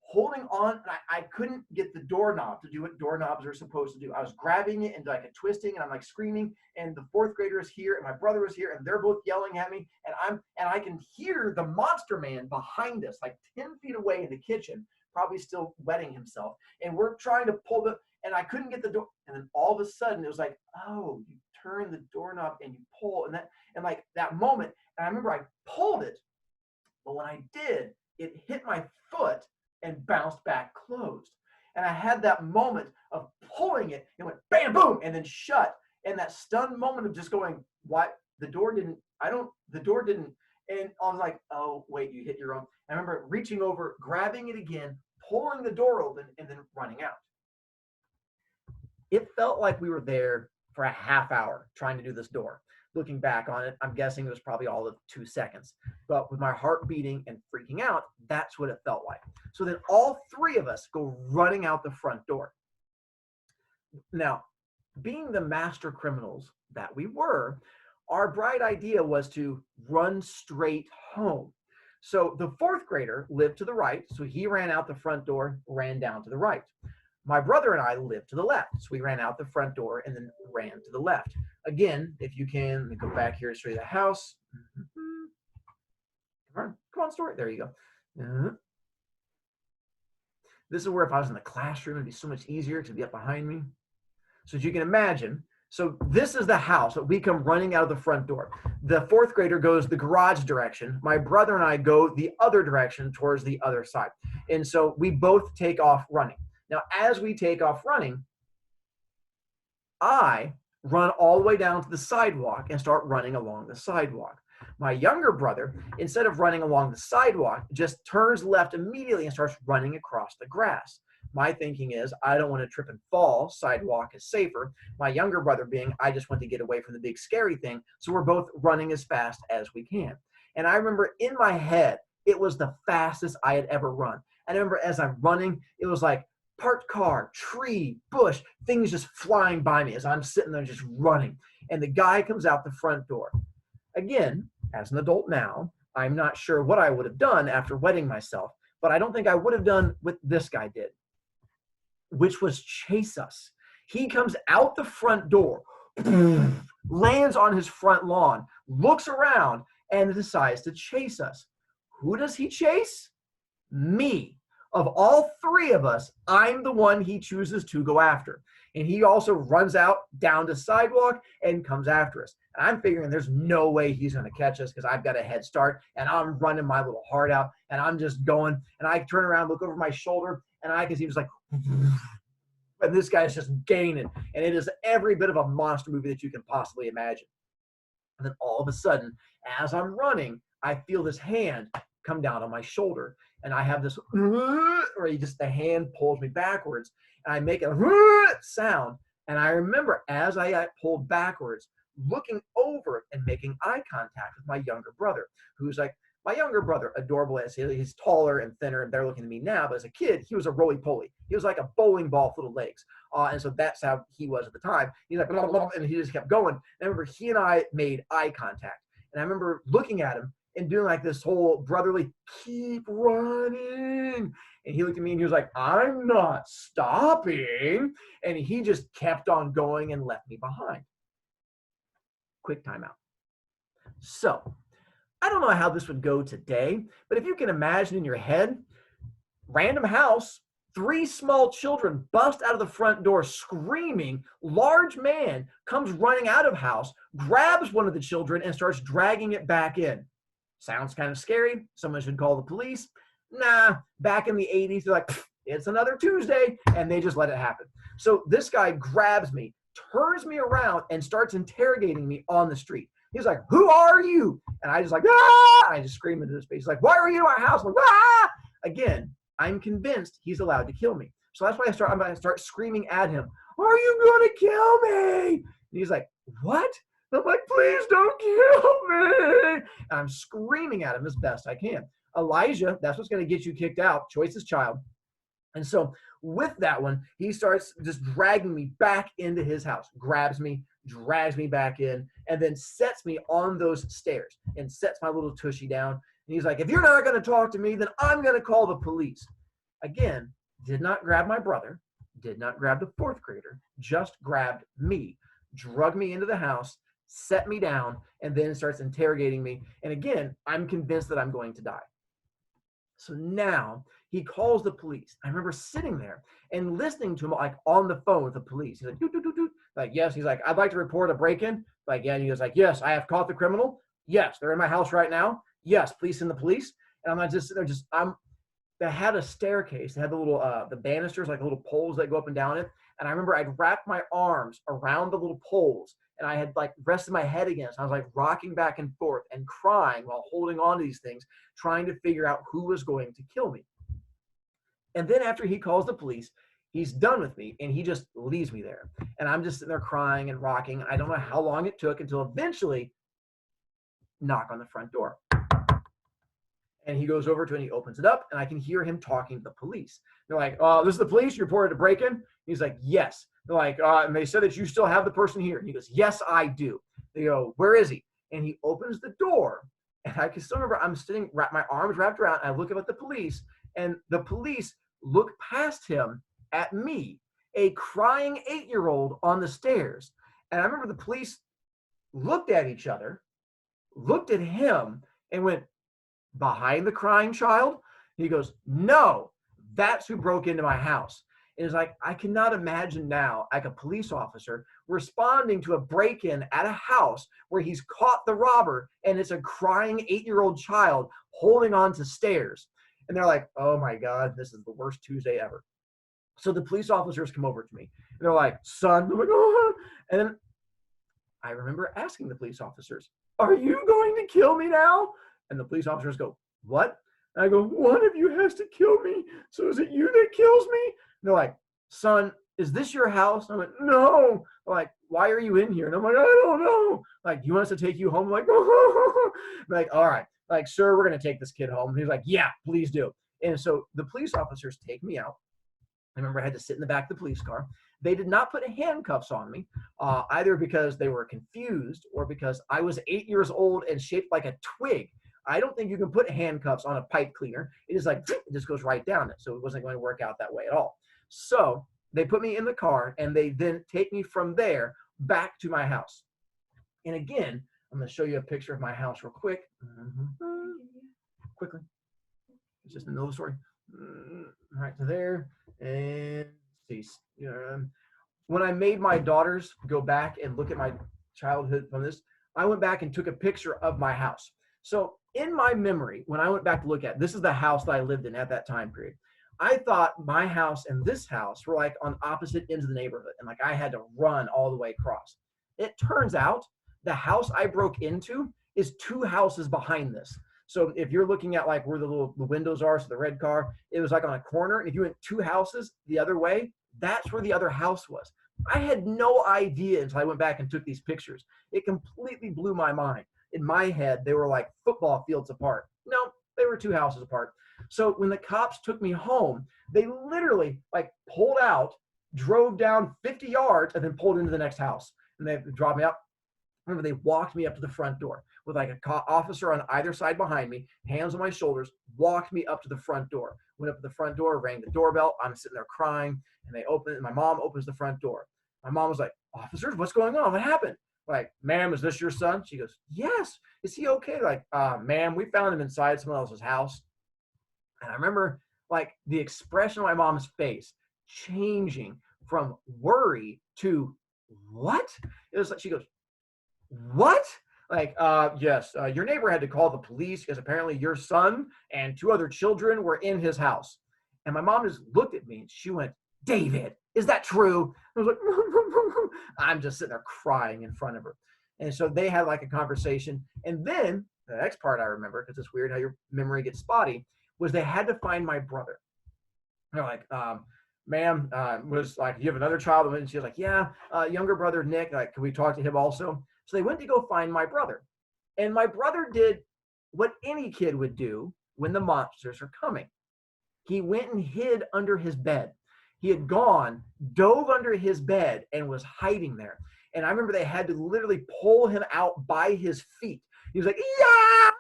holding on, and I couldn't get the doorknob to do what doorknobs are supposed to do. I was grabbing it and like twisting, and I'm like screaming, and the 4th grader is here, and my brother is here, and they're both yelling at me, and I can hear the monster man behind us, like 10 feet away in the kitchen, probably still wetting himself, and we're trying to pull and I couldn't get the door, and then all of a sudden it was like, oh, you turn the doorknob and you pull, and like that moment, and I remember I pulled it, but when I did, it hit my foot and bounced back closed. And I had that moment of pulling it and went bam, boom, and then shut. And that stunned moment of just going, what? The door didn't, and I was like, oh, wait, you hit your own. I remember reaching over, grabbing it again, pulling the door open, and then running out. It felt like we were there for a half hour trying to do this door. Looking back on it, I'm guessing it was probably all of 2 seconds. But with my heart beating and freaking out, that's what it felt like. So then all 3 of us go running out the front door. Now, being the master criminals that we were, our bright idea was to run straight home. So the 4th grader lived to the right, so he ran out the front door, ran down to the right. My brother and I lived to the left, so we ran out the front door and then ran to the left. Again, if you can, let me go back here to show you the house. Come on, story. There you go. This is where if I was in the classroom, it'd be so much easier because it'd be up behind me. So as you can imagine, so this is the house that we come running out of the front door. The 4th grader goes the garage direction. My brother and I go the other direction towards the other side. And so we both take off running. Now, as we take off running, I run all the way down to the sidewalk and start running along the sidewalk. My younger brother, instead of running along the sidewalk, just turns left immediately and starts running across the grass. My thinking is, I don't want to trip and fall. Sidewalk is safer. My younger brother being, I just want to get away from the big scary thing. So we're both running as fast as we can. And I remember in my head, it was the fastest I had ever run. And I remember as I'm running, it was like, parked car, tree, bush, things just flying by me as I'm sitting there just running. And the guy comes out the front door. Again, as an adult now, I'm not sure what I would have done after wetting myself, but I don't think I would have done what this guy did, which was chase us. He comes out the front door, lands on his front lawn, looks around, and decides to chase us. Who does he chase? Me. Of all 3 of us, I'm the one he chooses to go after. And he also runs out down the sidewalk and comes after us. And I'm figuring there's no way he's going to catch us because I've got a head start and I'm running my little heart out and I'm just going. And I turn around, look over my shoulder, and I can see just like, and this guy's just gaining. And it is every bit of a monster movie that you can possibly imagine. And then all of a sudden, as I'm running, I feel this hand come down on my shoulder. And I have this, or the hand pulls me backwards, and I make a sound. And I remember as I got pulled backwards, looking over and making eye contact with my younger brother, who's like, my younger brother, adorable as he's taller and thinner, and they're looking at me now, but as a kid, he was a roly-poly. He was like a bowling ball with little legs. And so that's how he was at the time. He's like, blah, blah, blah, and he just kept going. And I remember he and I made eye contact. And I remember looking at him, and doing like this whole brotherly, keep running. And he looked at me and he was like, I'm not stopping. And he just kept on going and left me behind. Quick timeout. So I don't know how this would go today, but if you can imagine in your head, random house, 3 small children bust out of the front door screaming. Large man comes running out of house, grabs one of the children and starts dragging it back in. Sounds kind of scary. Someone should call the police. Nah, back in the 80s, they're like, it's another Tuesday, and they just let it happen. So this guy grabs me, turns me around, and starts interrogating me on the street. He's like, who are you? And I just like, ah! I just scream into his face. He's like, why are you in my house? I'm like, ah! Again, I'm convinced he's allowed to kill me. So that's why I'm going to start screaming at him, are you going to kill me? And he's like, what? And I'm like, please don't kill me. And I'm screaming at him as best I can. Elijah, that's what's going to get you kicked out. Choice is child. And so with that one, he starts just dragging me back into his house, grabs me, drags me back in, and then sets me on those stairs and sets my little tushy down. And he's like, if you're not going to talk to me, then I'm going to call the police. Again, did not grab my brother, did not grab the 4th grader, just grabbed me, drug me into the house, set me down, and then starts interrogating me. And again, I'm convinced that I'm going to die. So now he calls the police. I remember sitting there and listening to him like on the phone with the police. He's like, doot, doot, doot, doot. Like, yes. He's like, I'd like to report a break-in. Like, yeah. And he was like, yes, I have caught the criminal. Yes, they're in my house right now. Yes, please send the police. And I'm not just sitting there, they had a staircase. They had the little, the banisters, like little poles that go up and down it. And I remember I'd wrapped my arms around the little poles and I had like rested my head against. I was like rocking back and forth and crying while holding on to these things, trying to figure out who was going to kill me. And then after he calls the police, he's done with me and he just leaves me there. And I'm just sitting there crying and rocking. I don't know how long it took until eventually knock on the front door. And he goes over to it and he opens it up and I can hear him talking to the police. They're like, this is the police, you reported a break-in? He's like, yes. They're like, and they said that you still have the person here. And he goes, yes, I do. They go, where is he? And he opens the door. And I can still remember I'm sitting, my arms wrapped around, and I look up at the police, and the police look past him at me, a crying 8-year-old on the stairs. And I remember the police looked at each other, looked at him, and went, behind the crying child? He goes, no, that's who broke into my house. It was like, I cannot imagine now, like a police officer responding to a break-in at a house where he's caught the robber and it's a crying 8-year-old child holding on to stairs. And they're like, oh my God, this is the worst Tuesday ever. So the police officers come over to me and they're like, son, I'm like, oh. And then I remember asking the police officers, are you going to kill me now? And the police officers go, what? And I go, one of you has to kill me. So is it you that kills me? And they're like, son, is this your house? And I'm like, no. They're like, why are you in here? And I'm like, I don't know. Like, do you want us to take you home? I'm like, oh. I'm like, all right. Like, sir, we're going to take this kid home. And he's like, yeah, please do. And so the police officers take me out. I remember I had to sit in the back of the police car. They did not put handcuffs on me, either because they were confused or because I was 8 years old and shaped like a twig. I don't think you can put handcuffs on a pipe cleaner. It is like, it just goes right down it. So it wasn't going to work out that way at all. So they put me in the car and they then take me from there back to my house. And again, I'm going to show you a picture of my house real quick. Quickly. It's just in the middle of the story. Right to there. And see, when I made my daughters go back and look at my childhood from this, I went back and took a picture of my house. So in my memory, when I went back to look at, this is the house that I lived in at that time period. I thought my house and this house were like on opposite ends of the neighborhood. And like I had to run all the way across. It turns out the house I broke into is 2 houses behind this. So if you're looking at like where the windows are, so the red car, it was like on a corner. And if you went 2 houses the other way, that's where the other house was. I had no idea until I went back and took these pictures. It completely blew my mind. In my head, they were like football fields apart. No, they were 2 houses apart. So when the cops took me home, they literally like pulled out, drove down 50 yards, and then pulled into the next house. And they dropped me out. Remember, they walked me up to the front door. with like a officer on either side behind me, hands on my shoulders, walked me up to the front door. Went up to the front door, rang the doorbell. I'm sitting there crying, and they open it, and my mom opens the front door. My mom was like, "Officers, what's going on? What happened?" Like, "Ma'am, is this your son?" She goes, "Yes. Is he okay?" Like, "Ma'am, we found him inside someone else's house." And I remember like the expression on my mom's face changing from worry to what? It was like, she goes, "What?" Like, yes, your neighbor had to call the police because apparently your son and 2 other children were in his house. And my mom just looked at me and she went, "David, is that true?" I was like, I'm just sitting there crying in front of her. And so they had like a conversation. And then the next part I remember, because it's weird how your memory gets spotty, was they had to find my brother. They're like, "Ma'am, was like, you have another child?" And she was like, "Yeah, younger brother Nick. Like, can we talk to him also?" So they went to go find my brother, and my brother did what any kid would do when the monsters are coming. He went and hid under his bed. He had gone, dove under his bed, and was hiding there. And I remember they had to literally pull him out by his feet. He was like, "Yeah!"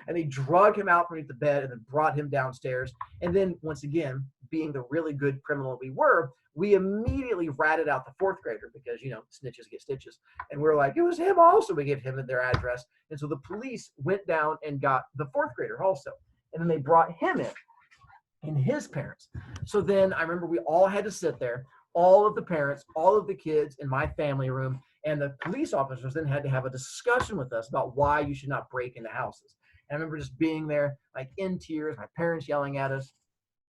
And they drug him out from the bed and then brought him downstairs. And then once again, being the really good criminal we were, we immediately ratted out the 4th grader because, you know, snitches get stitches. And we were like, it was him also. We gave him their address. And so the police went down and got the 4th grader also. And then they brought him in and his parents. So then I remember we all had to sit there, all of the parents, all of the kids in my family room. And the police officers then had to have a discussion with us about why you should not break into houses. And I remember just being there, like in tears, my parents yelling at us,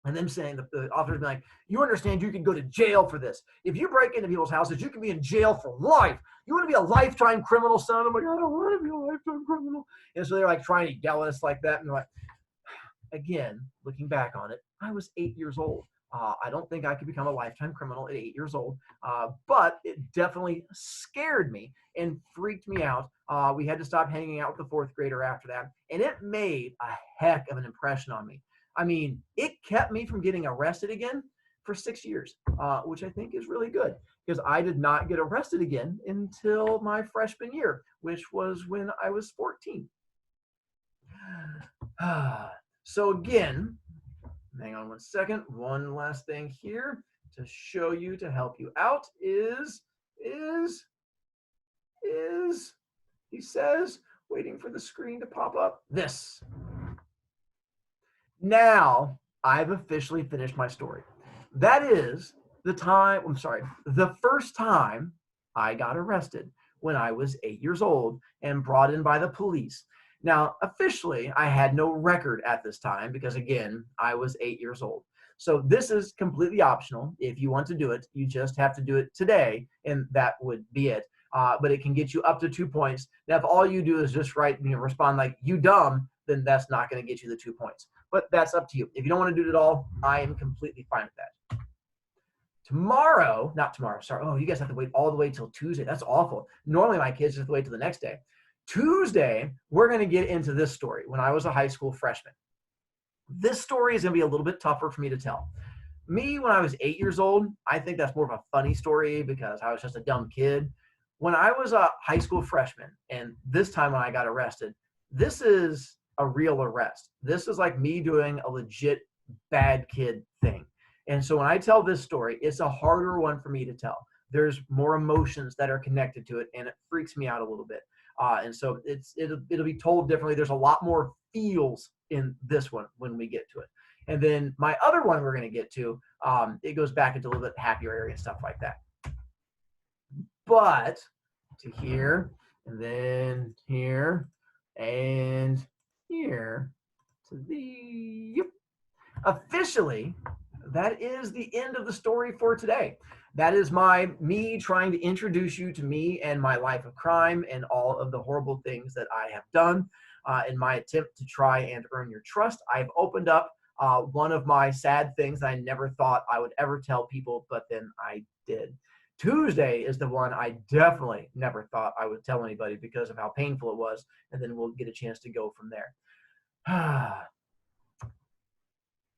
and them saying, the officers being like, "You understand you can go to jail for this. If you break into people's houses, you can be in jail for life. You want to be a lifetime criminal, son?" I'm like, "I don't want to be a lifetime criminal." And so they're like trying to yell at us like that. And like, again, looking back on it, I was 8 years old. I don't think I could become a lifetime criminal at 8 years old, but it definitely scared me and freaked me out. We had to stop hanging out with the 4th grader after that, and it made a heck of an impression on me. I mean, it kept me from getting arrested again for 6 years, which I think is really good because I did not get arrested again until my freshman year, which was when I was 14. So again, hang on one second. One last thing here to show you to help you out is he says, waiting for the screen to pop up, this. Now I've officially finished my story. That is the first time I got arrested when I was 8 years old and brought in by the police. Now, officially, I had no record at this time because, again, I was 8 years old. So this is completely optional. If you want to do it, you just have to do it today, and that would be it. But it can get you up to 2 points. Now, if all you do is just respond like, "You dumb," then that's not going to get you the 2 points. But that's up to you. If you don't want to do it at all, I am completely fine with that. Not tomorrow, sorry. Oh, you guys have to wait all the way till Tuesday. That's awful. Normally, my kids have to wait till the next day. Tuesday, we're going to get into this story when I was a high school freshman. This story is going to be a little bit tougher for me to tell. Me, when I was 8 years old, I think that's more of a funny story because I was just a dumb kid. When I was a high school freshman, and this time when I got arrested, this is a real arrest. This is like me doing a legit bad kid thing. And so when I tell this story, it's a harder one for me to tell. There's more emotions that are connected to it, and it freaks me out a little bit. And so it'll be told differently. There's a lot more feels in this one when we get to it. And then my other one we're going to get to, it goes back into a little bit happier area and stuff like that. But to here, and then here, and here, to the, yep. Officially, that is the end of the story for today. That is me trying to introduce you to me and my life of crime and all of the horrible things that I have done in my attempt to try and earn your trust. I've opened up one of my sad things that I never thought I would ever tell people, but then I did. Tuesday is the one I definitely never thought I would tell anybody because of how painful it was, and then we'll get a chance to go from there.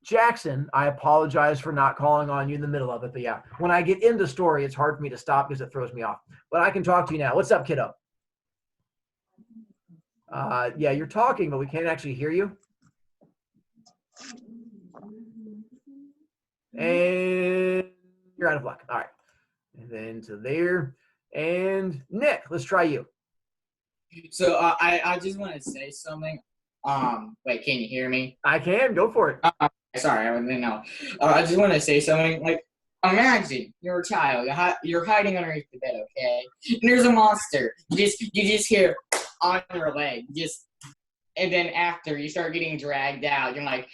Jackson, I apologize for not calling on you in the middle of it, but yeah, when I get into story, it's hard for me to stop because it throws me off. But I can talk to you now. What's up, kiddo? Yeah, you're talking, but we can't actually hear you. And you're out of luck. All right. And then to there. And Nick, let's try you. So I just want to say something. Wait, can you hear me? I can. Go for it. Sorry, I didn't know. I just want to say something. Like, imagine you're a child. You're hiding underneath the bed, okay? And there's a monster. You just hear on your leg. And then after you start getting dragged out, you're like,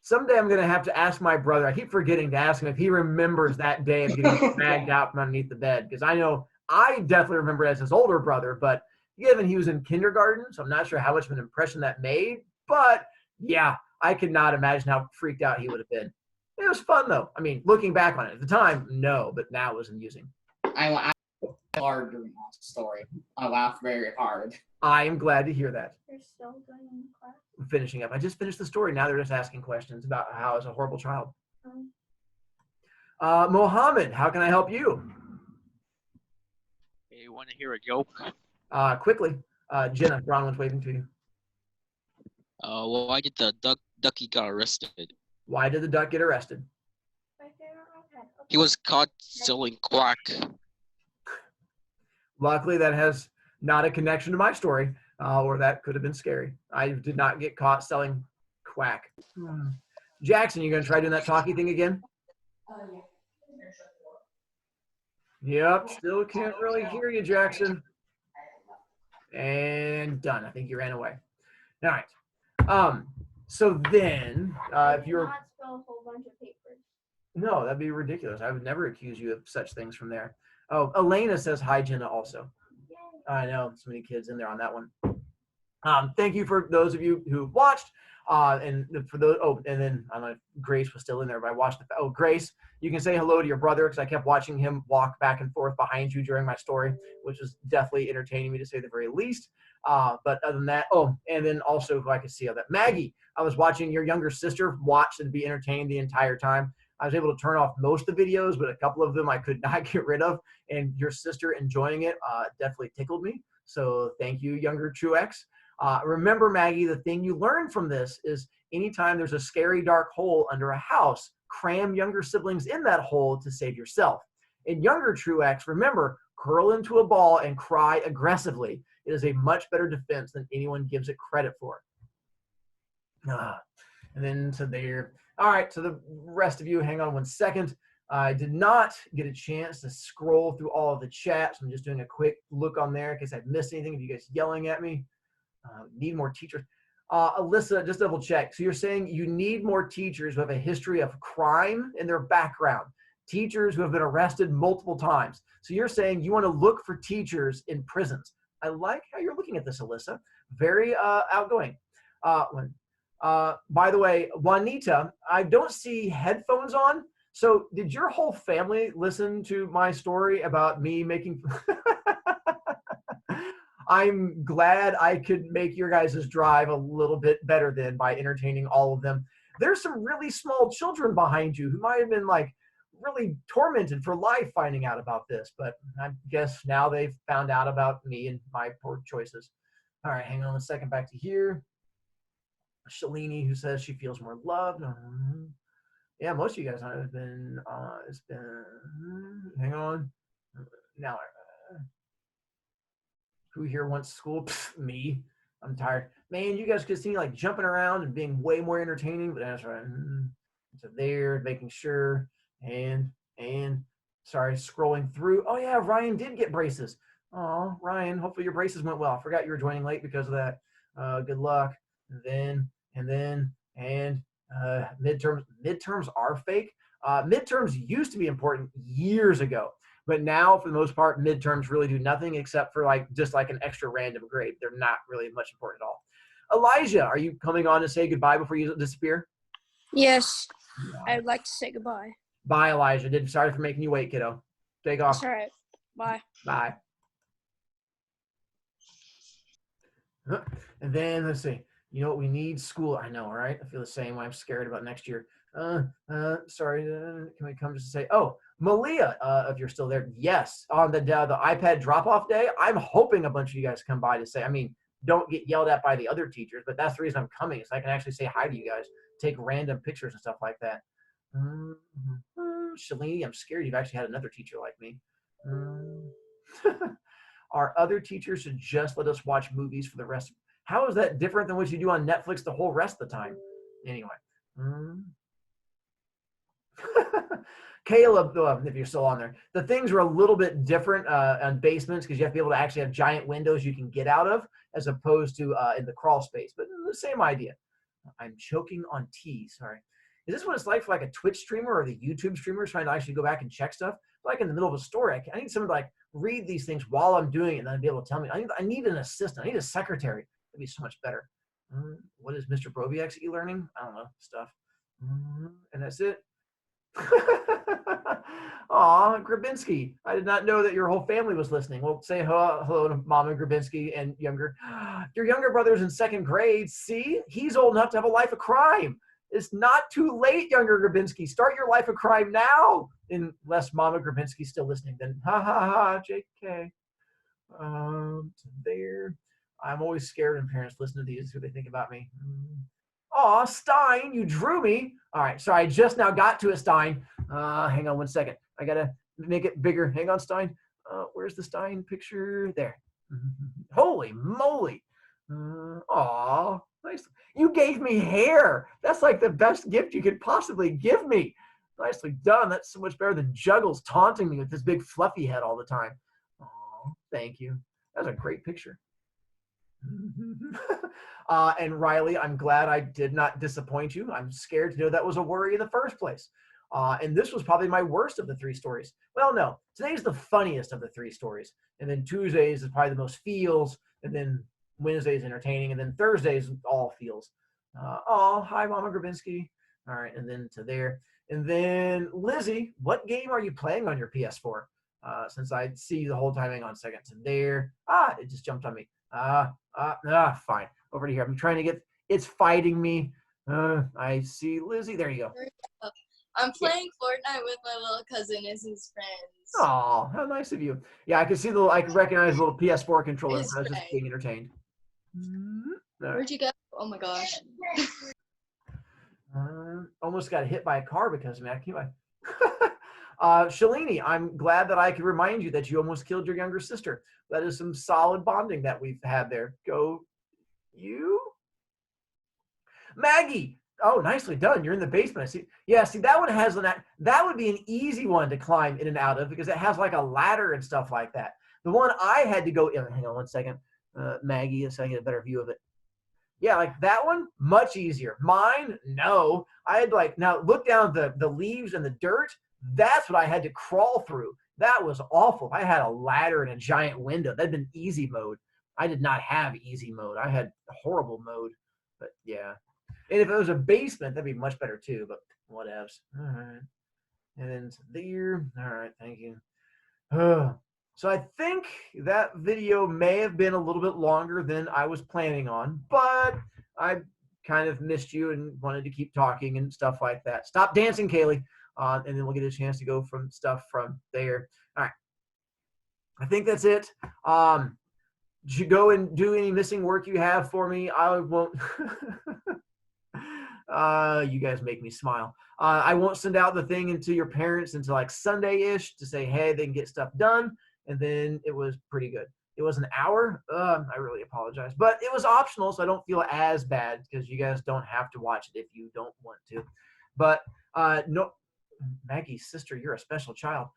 Someday I'm going to have to ask my brother. I keep forgetting to ask him if he remembers that day of getting dragged out from underneath the bed. Because I know I definitely remember it as his older brother, but given he was in kindergarten, so I'm not sure how much of an impression that made. But yeah, I could not imagine how freaked out he would have been. It was fun though. I mean, looking back on it at the time, no, but now it was amusing. I laughed hard during that story. I laughed very hard. I am glad to hear that. You're still going in class? I'm finishing up. I just finished the story. Now they're just asking questions about how I was a horrible child. Mohammed, how can I help you? Hey, you want to hear a joke? Quickly. Jenna, Bronwyn's waving to you. Why did the ducky got arrested? Why did the duck get arrested? He was caught selling crack. Luckily, that has not a connection to my story, or that could have been scary. I did not get caught selling quack. Jackson, you going to try doing that talkie thing again? Yep, still can't really hear you, Jackson. And done. I think you ran away. All right. So then, if you're... Not spill a whole bunch of papers. No, that'd be ridiculous. I would never accuse you of such things from there. Oh, Elena says hi, Jenna, also. Yay. I know, so many kids in there on that one. Thank you for those of you who watched. And for those, and then I don't know if Grace was still in there, but I watched Grace, you can say hello to your brother because I kept watching him walk back and forth behind you during my story, which was definitely entertaining me to say the very least. But other than that, and then also if I could see how that Maggie, I was watching your younger sister watch and be entertained the entire time. I was able to turn off most of the videos, but a couple of them I could not get rid of. And your sister enjoying it definitely tickled me. So thank you, younger Truex. Remember, Maggie, the thing you learn from this is anytime there's a scary dark hole under a house, cram younger siblings in that hole to save yourself. And younger Truex, remember, curl into a ball and cry aggressively. It is a much better defense than anyone gives it credit for. And then to there. All right, so the rest of you, hang on 1 second. I did not get a chance to scroll through all of the chats. I'm just doing a quick look on there in case I've missed anything of you guys yelling at me. Need more teachers. Alyssa, just double check. So you're saying you need more teachers who have a history of crime in their background, teachers who have been arrested multiple times. So you're saying you want to look for teachers in prisons. I like how you're looking at this, Alyssa. Very outgoing. By the way, Juanita, I don't see headphones on. So did your whole family listen to my story about me making... I'm glad I could make your guys' drive a little bit better then by entertaining all of them. There's some really small children behind you who might have been like really tormented for life finding out about this, but I guess now they've found out about me and my poor choices. All right, hang on a second, back to here. Shalini, who says she feels more loved. Yeah, most of you guys have been, it's been, hang on. Now, who here wants school? Pfft, me. I'm tired. Man, you guys could see me like jumping around and being way more entertaining, but that's right. So there, making sure, and sorry, scrolling through. Oh yeah, Ryan did get braces. Oh, Ryan, hopefully your braces went well. I forgot you were joining late because of that. Good luck. And midterms are fake. Midterms used to be important years ago. But now, for the most part, midterms really do nothing except for just an extra random grade. They're not really much important at all. Elijah, are you coming on to say goodbye before you disappear? Yes, I'd like to say goodbye. Bye, Elijah. Sorry for making you wait, kiddo. Take off. That's all right. Bye. Bye. And then, let's see. You know what? We need school. I know, right? I feel the same way. I'm scared about next year. Sorry, can we come just to say, oh, Malia, if you're still there, yes, on the iPad drop-off day, I'm hoping a bunch of you guys come by to say, I mean, don't get yelled at by the other teachers, but that's the reason I'm coming, is I can actually say hi to you guys, take random pictures and stuff like that. Shalini, I'm scared you've actually had another teacher like me. Our other teachers should just let us watch movies for the rest. How is that different than what you do on Netflix the whole rest of the time? Anyway. Caleb, if you're still on there, the things are a little bit different on basements because you have to be able to actually have giant windows you can get out of as opposed to in the crawl space, but the same idea. I'm choking on tea, sorry. Is this what it's like for like a Twitch streamer or the YouTube streamer trying to actually go back and check stuff? Like in the middle of a story, I need someone to like read these things while I'm doing it and then be able to tell me. I need an assistant. I need a secretary. That'd be so much better. What is Mr. BroviCast e-learning? I don't know, stuff. And that's it. Aw, Grabinski. I did not know that your whole family was listening. Well, say hello to Mama Grabinski and younger. Your younger brother's in 2nd grade. See? He's old enough to have a life of crime. It's not too late, younger Grabinski. Start your life of crime now. Unless Mama Grabinski's still listening, then ha ha ha, JK. There. I'm always scared when parents listen to these, what they think about me. Aw, Stein, you drew me. All right, so I just now got to it, Stein. Hang on one second. I gotta make it bigger. Hang on, Stein. Where's the Stein picture? There. Holy moly. Aw, nice. You gave me hair. That's like the best gift you could possibly give me. Nicely done. That's so much better than Juggles taunting me with this big fluffy head all the time. Aw, thank you. That's a great picture. And Riley, I'm glad I did not disappoint you. I'm scared to know that was a worry in the first place. And this was probably my worst of the 3 stories. Well, no, today's the funniest of the 3 stories. And then Tuesdays is probably the most feels. And then Wednesday's entertaining. And then Thursdays all feels. Oh, hi, Mama Grabinski. All right, and then to there. And then Lizzie, what game are you playing on your PS4? Since I see you the whole time. Hang on a second. To there. It just jumped on me. Fine. Over to here. I'm trying to get, it's fighting me. I see Lizzie. There you go. I'm playing Fortnite with my little cousin and his friends. Oh, how nice of you. Yeah, I can see I can recognize the little PS4 controller. His I was just friend. being entertained. Where'd you go? Oh my gosh. Almost got hit by a car because of me. Shalini, I'm glad that I could remind you that you almost killed your younger sister. That is some solid bonding that we've had there. Go you. Maggie. Oh, nicely done. You're in the basement. See, that one has that would be an easy one to climb in and out of because it has like a ladder and stuff like that. The one I had to go in, hang on one second, Maggie, so I can get a better view of it. Yeah, like that one, much easier. Mine, no. I had now look down the leaves and the dirt. That's what I had to crawl through. That was awful. I had a ladder and a giant window. That'd been easy mode. I did not have easy mode. I had horrible mode. But yeah. And if it was a basement, that'd be much better too. But whatevs. All right. And then there. All right. Thank you. So I think that video may have been a little bit longer than I was planning on, but I kind of missed you and wanted to keep talking and stuff like that. Stop dancing, Kaylee. And then we'll get a chance to go from stuff from there. All right. I think that's it. Did you go and do any missing work you have for me? I won't. You guys make me smile. I won't send out the thing into your parents until like Sunday-ish to say, hey, they can get stuff done. And then it was pretty good. It was an hour. I really apologize. But it was optional, so I don't feel as bad because you guys don't have to watch it if you don't want to. But no, Maggie's sister, you're a special child.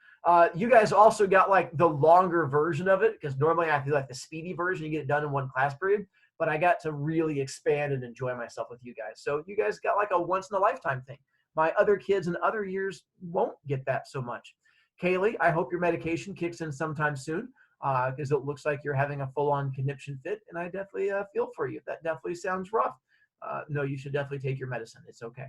You guys also got like the longer version of it because normally I do like the speedy version. You get it done in one class period. But I got to really expand and enjoy myself with you guys. So you guys got like a once-in-a-lifetime thing. My other kids in other years won't get that so much. Kaylee, I hope your medication kicks in sometime soon because it looks like you're having a full-on conniption fit, and I definitely feel for you. That definitely sounds rough. No, you should definitely take your medicine. It's okay.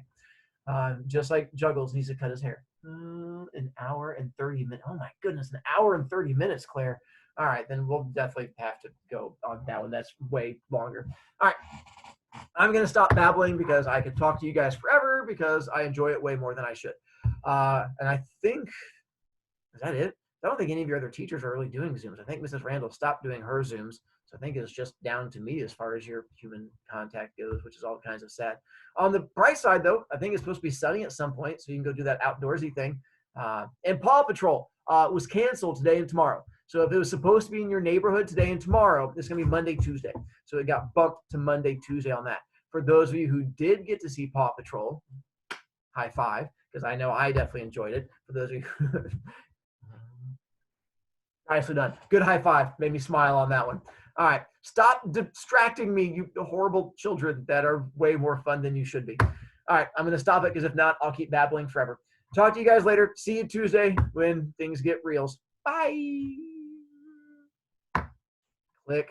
Just like Juggles needs to cut his hair. An hour and 30 minutes. Oh, my goodness, an hour and 30 minutes, Claire. All right, then we'll definitely have to go on that one. That's way longer. All right. I'm going to stop babbling because I could talk to you guys forever because I enjoy it way more than I should. And I think, is that it? I don't think any of your other teachers are really doing Zooms. I think Mrs. Randall stopped doing her Zooms. So I think it's just down to me as far as your human contact goes, which is all kinds of sad. On the bright side, though, I think it's supposed to be sunny at some point, so you can go do that outdoorsy thing. And Paw Patrol was canceled today and tomorrow. So if it was supposed to be in your neighborhood today and tomorrow, it's going to be Monday, Tuesday. So it got bumped to Monday, Tuesday on that. For those of you who did get to see Paw Patrol, high five, because I know I definitely enjoyed it. For those of you who nicely done. Good high five. Made me smile on that one. All right. Stop distracting me, you horrible children that are way more fun than you should be. All right. I'm going to stop it because if not, I'll keep babbling forever. Talk to you guys later. See you Tuesday when things get reals. Bye. Click.